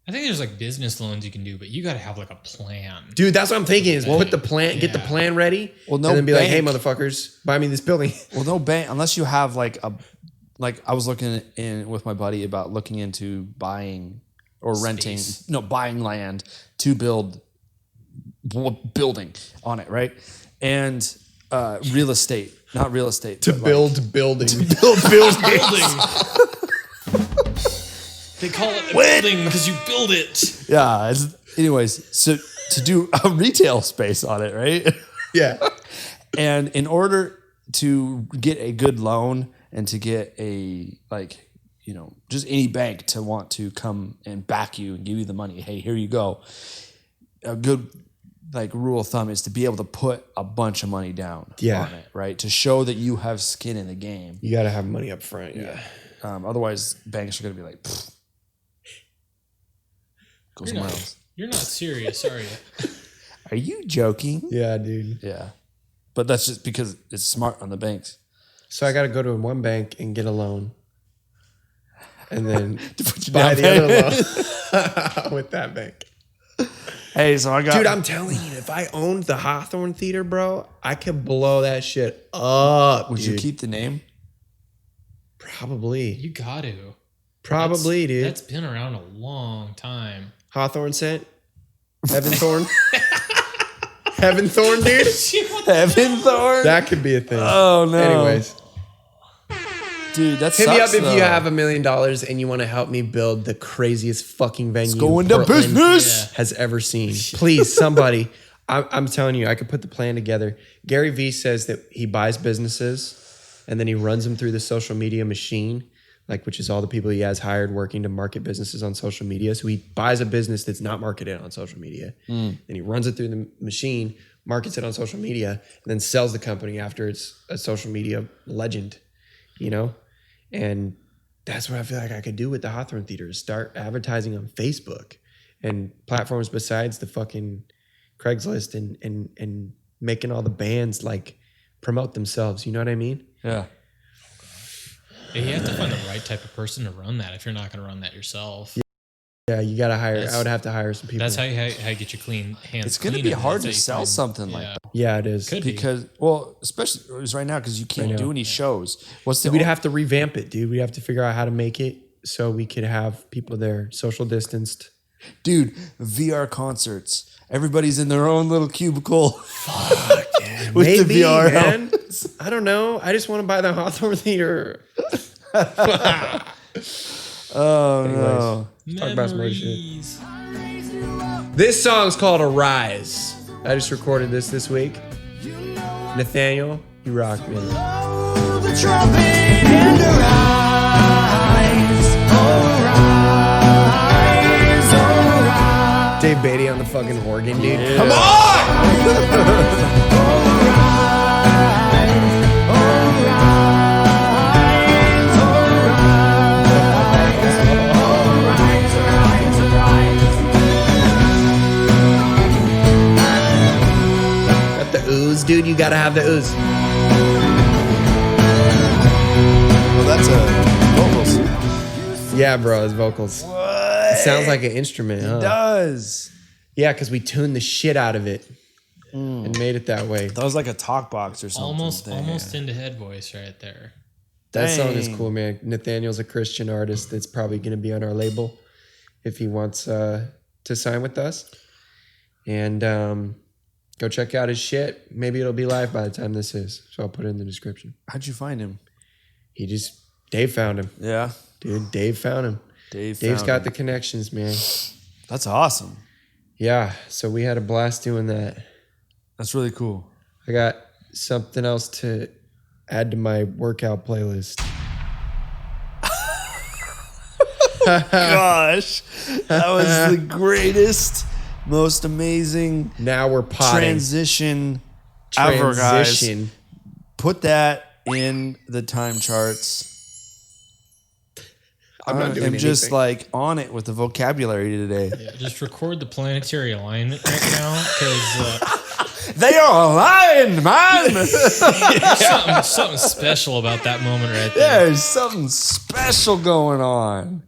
I think there's like business loans you can do, but you got to have like a plan. Dude, that's what I'm thinking is put the plan, get the plan ready. Well, no and then be like, hey, bank. motherfuckers, buy me this building. Well, no bank unless you have like I was looking in with my buddy about looking into buying or renting, buying land to build building on it, right? And real estate, not real estate. To build buildings. build buildings. They call it a building because you build it. Yeah. Anyways, so to do a retail space on it, right? Yeah. And in order to get a good loan and to get just any bank to want to come and back you and give you the money, hey, here you go. A good rule of thumb is to be able to put a bunch of money down on it, right? To show that you have skin in the game. You got to have money up front. Yeah. Otherwise, banks are going to be like, go somewhere else. You're not serious, are you? Are you joking? Yeah, dude. Yeah. But that's just because it's smart on the banks. So I got to go to one bank and get a loan. And then To put you buy down the other payment. loan with that bank. Hey, so I got... Dude, I'm telling you, if I owned the Hawthorne Theater, bro, I could blow that shit up. Would dude. you keep the name? Probably. You got to. Probably, dude. That's been around a long time. Hawthorne scent? Heaven Thorn? Heaven Thorn, dude? Heaven Thorn? That could be a thing. Oh, no. Anyways. Dude, that Hit me up sucks, if you though. have $1 million and you want to help me build the craziest fucking venue go into Portland business. has ever seen. Please, somebody. I'm telling you, I could put the plan together. Gary Vee says that he buys businesses and then he runs them through the social media machine, which is all the people he has hired working to market businesses on social media. So he buys a business that's not marketed on social media. Then he runs it through the machine, markets it on social media, and then sells the company after it's a social media legend, And that's what I feel like I could do with the Hawthorne Theater is start advertising on Facebook and platforms besides the fucking Craigslist and making all the bands promote themselves. You know what I mean? Yeah. Yeah, you have to find the right type of person to run that if you're not going to run that yourself. Yeah, you got to hire. I would have to hire some people. That's how you get your clean hands. It's going to clean be and hard that's to how you sell find- something like that. Yeah, it is. Could be. Because, especially right now because you can't know. do any shows. What's the We'd have to revamp it, dude. We'd have to figure out how to make it so we could have people there social distanced. Dude, VR concerts. Everybody's in their own little cubicle. With Maybe, the VR man. I don't know. I just want to buy the Hawthorne Theater. Oh, Anyways, talk about some other shit. Memories. This song's called Arise. I just recorded this week. Nathaniel, you rock, man. The trumpet and arise, arise, arise. Dave Beatty on the fucking organ, dude. Yeah. Come on! Got the ooze, dude. You gotta have the ooze. Well, that's vocals. Yeah, bro, his vocals. What? It sounds like an instrument, huh? It does. Yeah, because we tuned the shit out of it and made it that way. That was like a talk box or something. Almost into head voice right there. That song is Dang. cool, man. Nathaniel's a Christian artist that's probably going to be on our label if he wants to sign with us. And go check out his shit. Maybe it'll be live by the time this is. So I'll put it in the description. How'd you find him? Dave found him. Yeah. Dude, Dave found him. Dave's got the connections, man. That's awesome. Yeah, so we had a blast doing that. That's really cool. I got something else to add to my workout playlist. Gosh, that was the greatest, most amazing Now we're potting. transition ever, guys. Transition. Put that in the time charts. I'm not doing I'm just anything. like on it with the vocabulary today. Yeah, just record the planetary alignment right now because They are aligned, man. something special about that moment right there. There's something special going on.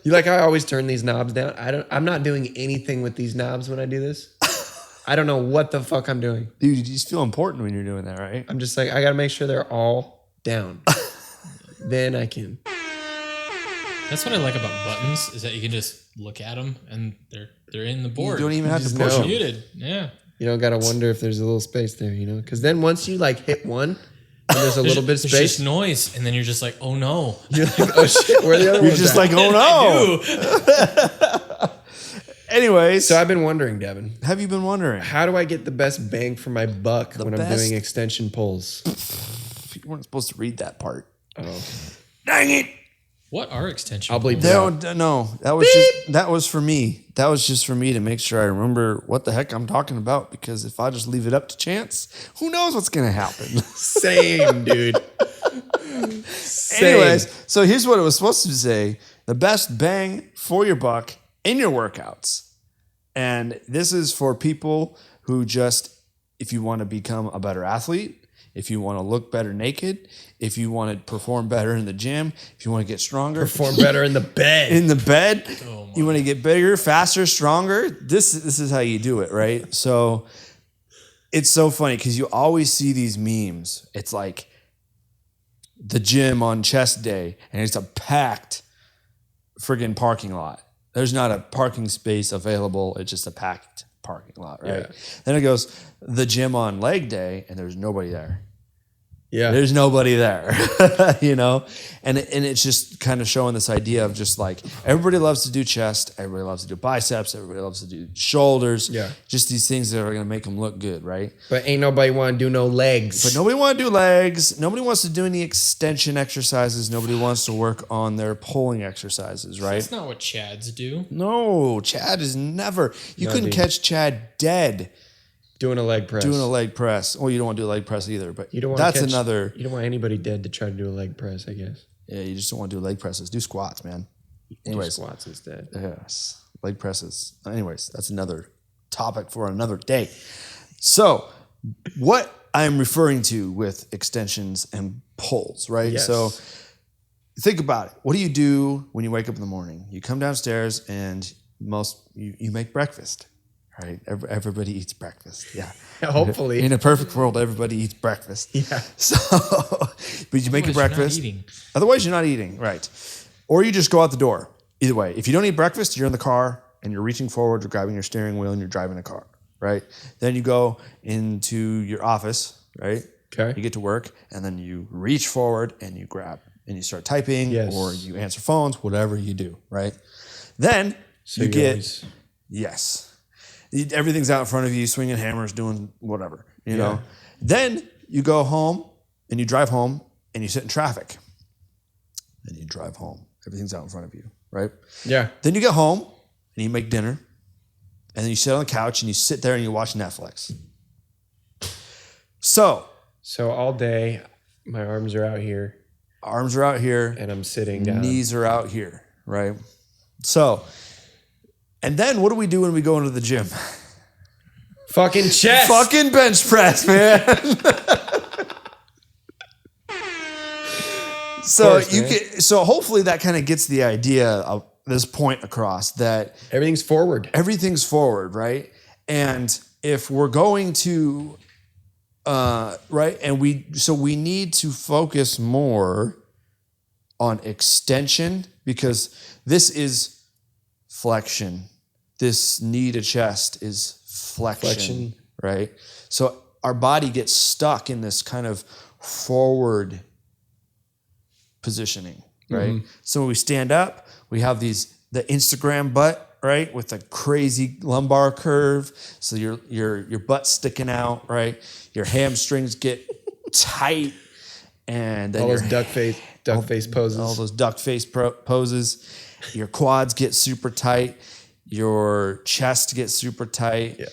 You like how I always turn these knobs down? I'm not doing anything with these knobs when I do this. I don't know what the fuck I'm doing. Dude, you just feel important when you're doing that, right? I'm just like, I gotta make sure they're all down. Then I can. That's what I like about buttons is that you can just look at them and they're in the board. You don't even have to just push know. them. muted. Yeah. You don't gotta wonder if there's a little space there, Because then once you hit one, And there's a little bit of There's space. just noise, and then you're just like, oh no. You're like, oh shit, where are the other You're ones just at? like, oh no. Anyways, So I've been wondering, Devin, have you been wondering? how do I get the best bang for my buck when I'm best- doing extension pulls? You weren't supposed to read that part. Oh, Dang it! What are extension? I'll bleep pulls? it out. No, that was for me. That was just for me to make sure I remember what the heck I'm talking about. Because if I just leave it up to chance, who knows what's gonna happen? Same, dude. Same. Anyways, so here's what it was supposed to say: the best bang for your buck in your workouts. And this is for people who just, if you want to become a better athlete, if you want to look better naked, if you want to perform better in the gym, if you want to get stronger, Perform better in the bed. in the bed, you want to get bigger, faster, stronger. This is how you do it, right? So it's so funny because you always see these memes. It's like the gym on chest day, and it's a packed friggin' parking lot. There's not a parking space available. It's just a packed parking lot, right? Yeah. Then it goes the gym on leg day, and there's nobody there. Yeah. There's nobody there, you know? And it's just kind of showing this idea of just like everybody loves to do chest, everybody loves to do biceps, everybody loves to do shoulders. Yeah. Just these things that are going to make them look good, right? But ain't nobody want to do no legs. But nobody want to do legs. Nobody wants to do any extension exercises. Nobody wants to work on their pulling exercises, right? That's not what Chads do. No, Chad is never. You couldn't dude. catch Chad dead doing a leg press. doing a leg press. Well, you don't want to do a leg press either, but You don't want that's to catch, another. You don't want anybody dead to try to do a leg press, I guess. Yeah, you just don't want to do leg presses. Do squats, man. Do Anyways, squats instead. yes, leg presses. Anyways, that's another topic for another day. So, what I'm referring to with extensions and pulls, right? Yes. So, think about it. What do you do when you wake up in the morning? You come downstairs and you make breakfast, right? Everybody eats breakfast. Yeah. Hopefully. In a perfect world, everybody eats breakfast. Yeah. So, but you make your Otherwise, you're not breakfast. eating. Otherwise, you're not eating, right? Or you just go out the door. Either way, if you don't eat breakfast, you're in the car and you're reaching forward, you're grabbing your steering wheel, and you're driving a car, right? Then you go into your office, right? Okay. You get to work, and then you reach forward and you grab and you start typing, Yes. or you answer phones, whatever you do, right? Then So you you're get always- yes. Everything's out in front of you, swinging hammers, doing whatever, you know. Then you go home and you drive home and you sit in traffic. Then you drive home. Everything's out in front of you, right? Yeah. Then you get home and you make dinner. And then you sit on the couch and you sit there and you watch Netflix. So, So all day, my arms are out here arms are out here, and I'm sitting down. knees are out here, right? So, and then what do we do when we go into the gym? Fucking chest. Fucking bench press, man. So course, man. so hopefully that kind of gets the idea of this point across that Everything's forward. everything's forward, right? And if we're going to right, and we need to focus more on extension because this is flexion. This knee to chest is flexion, right? So our body gets stuck in this kind of forward positioning, right? So when we stand up, we have the Instagram butt, right, with a crazy lumbar curve. So your butt's sticking out, right? Your hamstrings get tight, and then All those your duck face poses. all those duck face poses. Your quads get super tight. Your chest gets super tight. Yeah.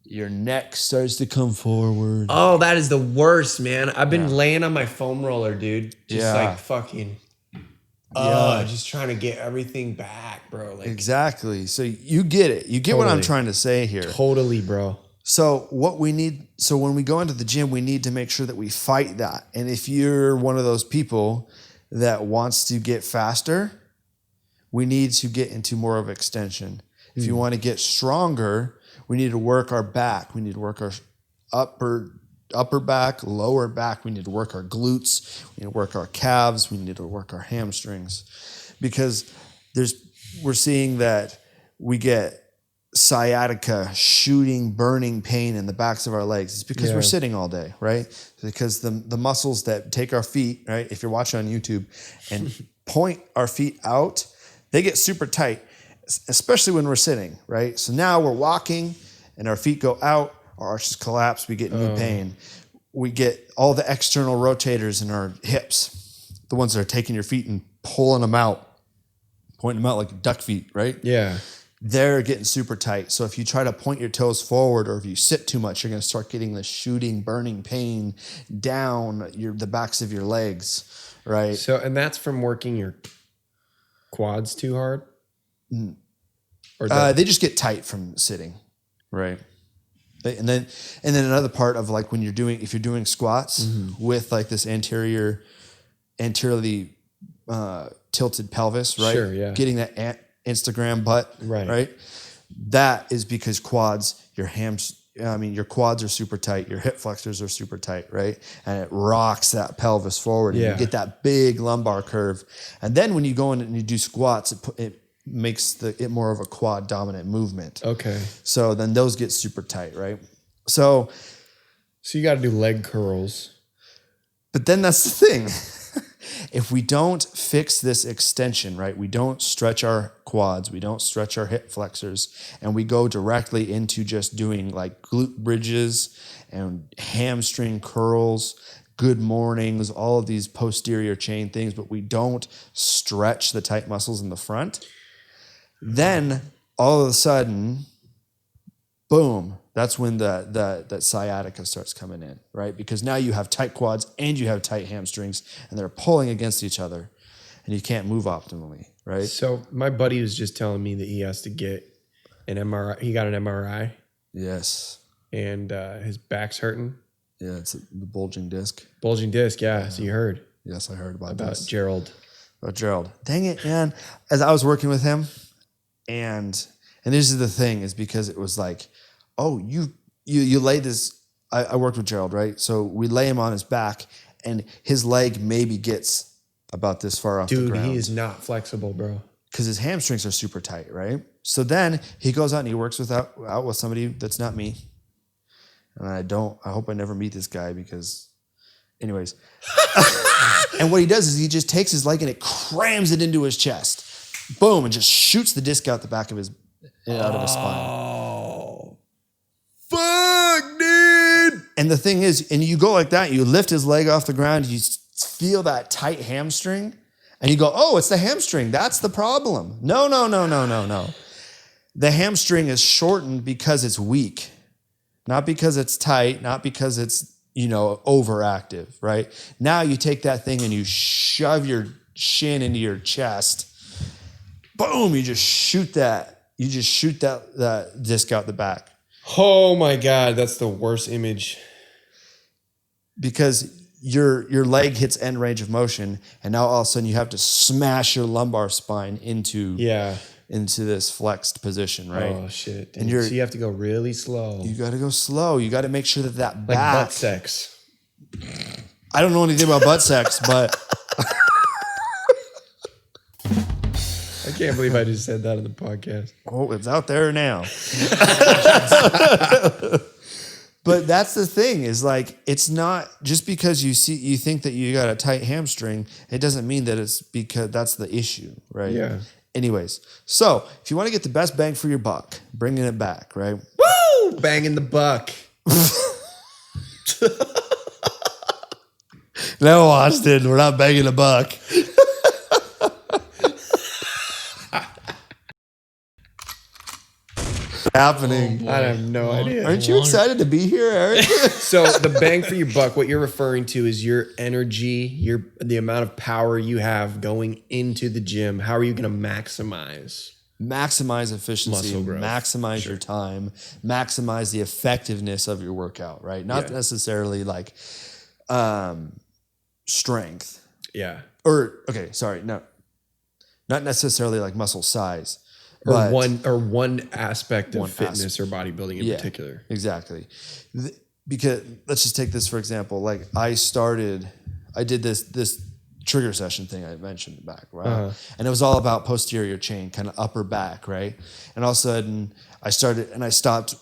Your neck starts to come forward. Oh, that is the worst, man. I've been laying on my foam roller, dude. Just Yeah. like fucking. Just trying to get everything back, bro. Like Exactly. So you get it. You get what I'm Totally. trying to say here. totally, bro. So what we need, so when we go into the gym, we need to make sure that we fight that. And if you're one of those people that wants to get faster, we need to get into more of extension. If you want to get stronger, we need to work our back. We need to work our upper back, lower back. We need to work our glutes. We need to work our calves. We need to work our hamstrings, because we're seeing that we get sciatica, shooting, burning pain in the backs of our legs. It's because we're sitting all day, right? Because the muscles that take our feet, right? If you're watching on YouTube and point our feet out, they get super tight, especially when we're sitting, right? So now we're walking and our feet go out, our arches collapse, we get knee pain. We get all the external rotators in our hips, the ones that are taking your feet and pulling them out, pointing them out like duck feet, right? Yeah. They're getting super tight. So if you try to point your toes forward or if you sit too much, you're going to start getting the shooting, burning pain down the backs of your legs, right? So, and that's from working your quads too hard? Or They just get tight from sitting, right? And then another part of like if you're doing squats with like this anteriorly tilted pelvis, right? Sure, yeah. Getting that Instagram butt, right? That is because your quads are super tight, your hip flexors are super tight, right? And it rocks that pelvis forward and you get that big lumbar curve. And then when you go in and you do squats, it makes it more of a quad dominant movement. Okay. So then those get super tight, right? So you got to do leg curls. But then that's the thing. If we don't fix this extension, right, we don't stretch our quads, we don't stretch our hip flexors, and we go directly into just doing like glute bridges and hamstring curls, good mornings, all of these posterior chain things, but we don't stretch the tight muscles in the front, then all of a sudden, boom, that's when that sciatica starts coming in, right? Because now you have tight quads and you have tight hamstrings and they're pulling against each other and you can't move optimally, right? So my buddy was just telling me that he has to get an MRI. He got an MRI. Yes. And his back's hurting. Yeah, it's the bulging disc. Bulging disc, yeah. So you heard. Yes, I heard about this. Gerald. About Gerald. Dang it, man. As I was working with him, and this is the thing, is because it was like, oh, you lay this. I worked with Gerald, right? So we lay him on his back, and his leg maybe gets about this far off the ground. Dude, he is not flexible, bro. Because his hamstrings are super tight, right? So then he goes out and he works out with somebody that's not me. And I hope I never meet this guy because, anyways. And what he does is he just takes his leg and it crams it into his chest. Boom, and just shoots the disc out the back of out of his spine. Oh. Fuck, dude. And the thing is, and you go like that, you lift his leg off the ground, you feel that tight hamstring, and you go, oh, it's the hamstring. That's the problem. No. The hamstring is shortened because it's weak, not because it's tight, not because it's, overactive, right? Now you take that thing and you shove your shin into your chest. Boom, you just shoot that disc out the back. Oh my God, that's the worst image. Because your leg hits end range of motion, and now all of a sudden you have to smash your lumbar spine into this flexed position, right? Oh shit! And so you have to go really slow. You got to go slow. You got to make sure that like back. Butt sex. I don't know anything about butt sex, but I can't believe I just said that on the podcast. Oh, it's out there now. But that's the thing, is like, it's not just because you think that you got a tight hamstring, it doesn't mean that it's because that's the issue, right? Yeah. Anyways, so if you want to get the best bang for your buck, bringing it back, right? Woo! Banging the buck. No, Austin, we're not banging a buck. Happening. I have no idea. Aren't you excited to be here, Eric? So the bang for your buck, what you're referring to is your energy, the amount of power you have going into the gym. How are you going to maximize efficiency, muscle growth? Maximize your time, maximize the effectiveness of your workout, right? Not necessarily like strength. Yeah. Not necessarily like muscle size. Or one aspect of fitness or bodybuilding in particular. Exactly. Because let's just take this for example. Like I did this trigger session thing I mentioned back, right? And it was all about posterior chain, kind of upper back, right? And all of a sudden I stopped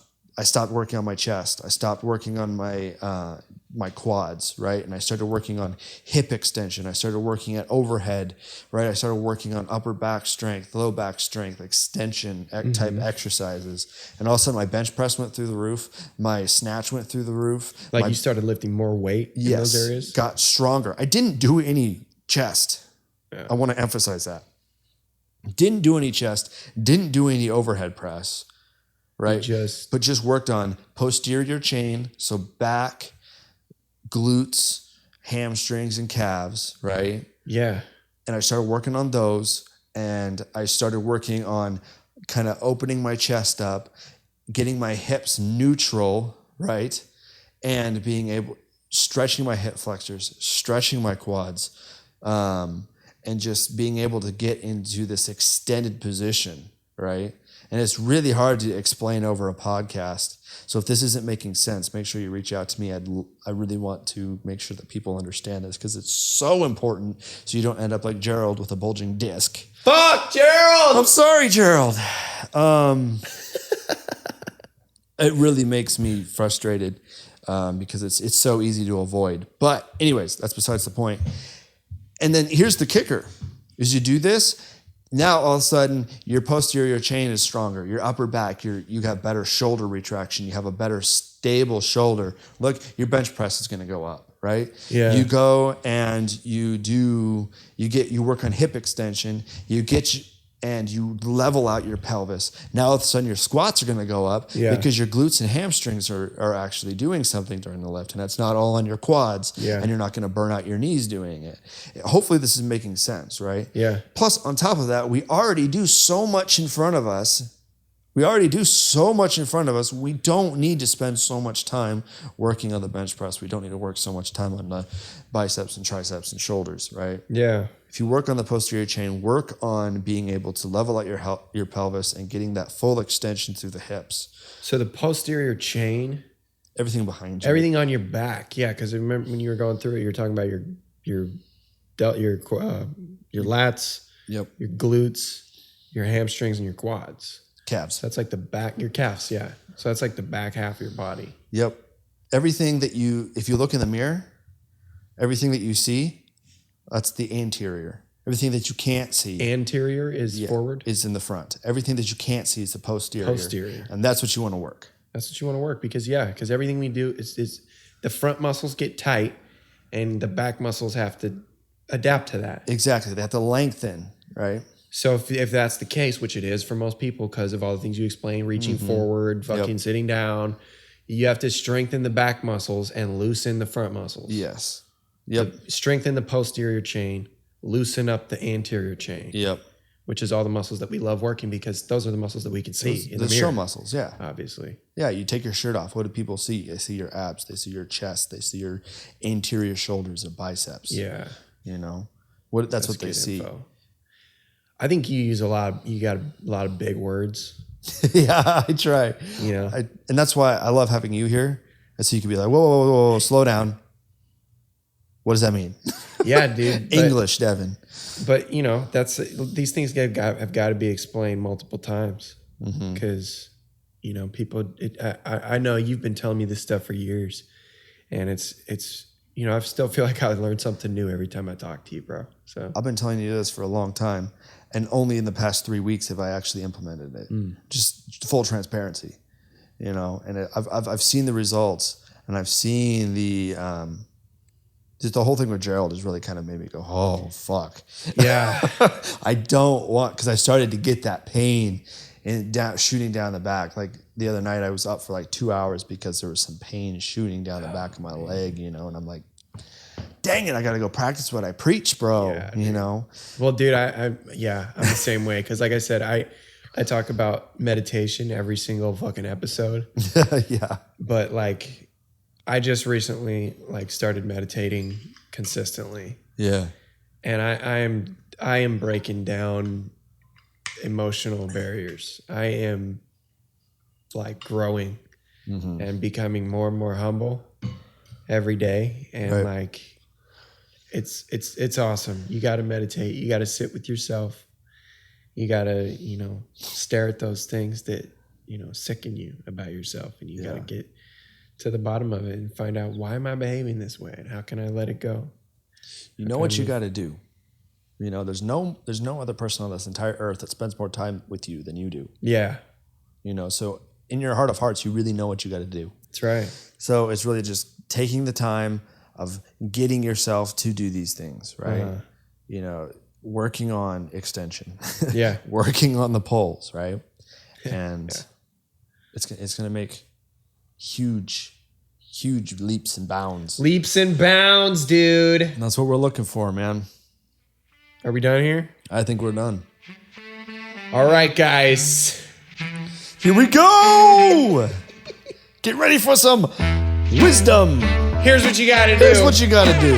working on my chest. I stopped working on my quads, right? And I started working on hip extension. I started working at overhead, right? I started working on upper back strength, low back strength, extension type exercises. And all of a sudden my bench press went through the roof. My snatch went through the roof. Like you started lifting more weight in those areas? Got stronger. I didn't do any chest. Yeah. I want to emphasize that. Didn't do any chest. Didn't do any overhead press, right? But just worked on posterior chain, so back, glutes, hamstrings, and calves, right? Yeah. And I started working on those, and I started working on kind of opening my chest up, getting my hips neutral, right? And stretching my hip flexors, stretching my quads, and just being able to get into this extended position, right? And it's really hard to explain over a podcast. So if this isn't making sense, make sure you reach out to me. I really want to make sure that people understand this because it's so important so you don't end up like Gerald with a bulging disc. Fuck, Gerald! I'm sorry, Gerald. It really makes me frustrated because it's so easy to avoid. But anyways, that's besides the point. And then here's the kicker, is you do this, now all of a sudden your posterior chain is stronger, your upper back, you have better shoulder retraction, you have a better stable shoulder. Look, your bench press is gonna go up, right? Yeah. You go and you work on hip extension, and you level out your pelvis. Now all of a sudden your squats are gonna go up because your glutes and hamstrings are actually doing something during the lift, and that's not all on your quads, and you're not gonna burn out your knees doing it. Hopefully this is making sense, right? Yeah. Plus, on top of that, we already do so much in front of us. We don't need to spend so much time working on the bench press. We don't need to work so much time on the biceps and triceps and shoulders, right? Yeah. If you work on the posterior chain, work on being able to level out your pelvis and getting that full extension through the hips. So the posterior chain, everything behind you, everything on your back, yeah. Because I remember when you were going through it, you were talking about your lats, your glutes, your hamstrings, and your quads, calves. So that's like the back, your calves, yeah. So that's like the back half of your body. Yep. Everything that if you look in the mirror, everything that you see. That's the anterior. Everything that you can't see. Anterior is forward? Is in the front. Everything that you can't see is the posterior. And that's what you want to work. That's what you want to work because everything we do is the front muscles get tight and the back muscles have to adapt to that. Exactly. They have to lengthen, right? So if that's the case, which it is for most people because of all the things you explained, reaching forward, sitting down, you have to strengthen the back muscles and loosen the front muscles. Yes. Yep. Strengthen the posterior chain, loosen up the anterior chain. Yep. Which is all the muscles that we love working because those are the muscles that we can see in the mirror. Show muscles, yeah. Obviously. Yeah, you take your shirt off. What do people see? They see your abs. They see your chest. They see your anterior shoulders or biceps. Yeah. You know, that's what they see. Info. I think you got a lot of big words. Yeah, I try. You know, and that's why I love having you here. And so you can be like, whoa, slow down. What does that mean? Yeah, dude. English, Devin. But these things have got to be explained multiple times because people. I know you've been telling me this stuff for years, and it's I still feel like I learn something new every time I talk to you, bro. So I've been telling you this for a long time, and only in the past 3 weeks have I actually implemented it. Just full transparency, And I've seen the results, and I've seen the. Just the whole thing with Gerald has really kind of made me go, oh, fuck. Yeah. I don't want, because I started to get that pain shooting down the back. Like the other night I was up for like 2 hours because there was some pain shooting down the back of my leg, and I'm like, dang it, I got to go practice what I preach, bro. Yeah, Well, dude, I'm the same way. Because like I said, I talk about meditation every single fucking episode. Yeah. But like, I just recently started meditating consistently. Yeah. And I am breaking down emotional barriers. I am growing and becoming more and more humble every day. And it's awesome. You got to meditate. You got to sit with yourself. You got to, stare at those things that, sicken you about yourself. And you got to get to the bottom of it and find out, why am I behaving this way? And how can I let it go? You know what you got to do. There's no other person on this entire earth that spends more time with you than you do. Yeah. So in your heart of hearts, you really know what you got to do. That's right. So it's really just taking the time of getting yourself to do these things, right? Working on extension. Yeah. Working on the poles, right? And it's going to make huge leaps and bounds. Leaps and bounds, dude. And that's what we're looking for, man. Are we done here? I think we're done. All right, guys. Here we go. Get ready for some wisdom. Here's what you got to do. Here's what you got to do.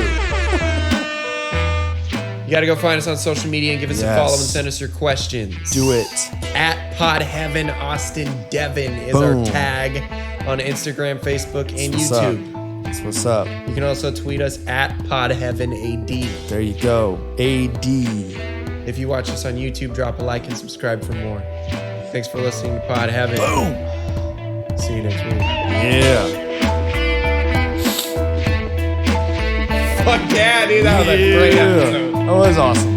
You got to go find us on social media and give us a follow and send us your questions. Do it. At Pod Heaven Austin Devin is our tag on Instagram, Facebook, and YouTube. That's what's up. You can also tweet us at Pod Heaven AD. There you go. AD. If you watch us on YouTube, drop a like and subscribe for more. Thanks for listening to Pod Heaven. Boom. See you next week. Yeah. Fuck yeah, dude. That was a great episode. That was awesome.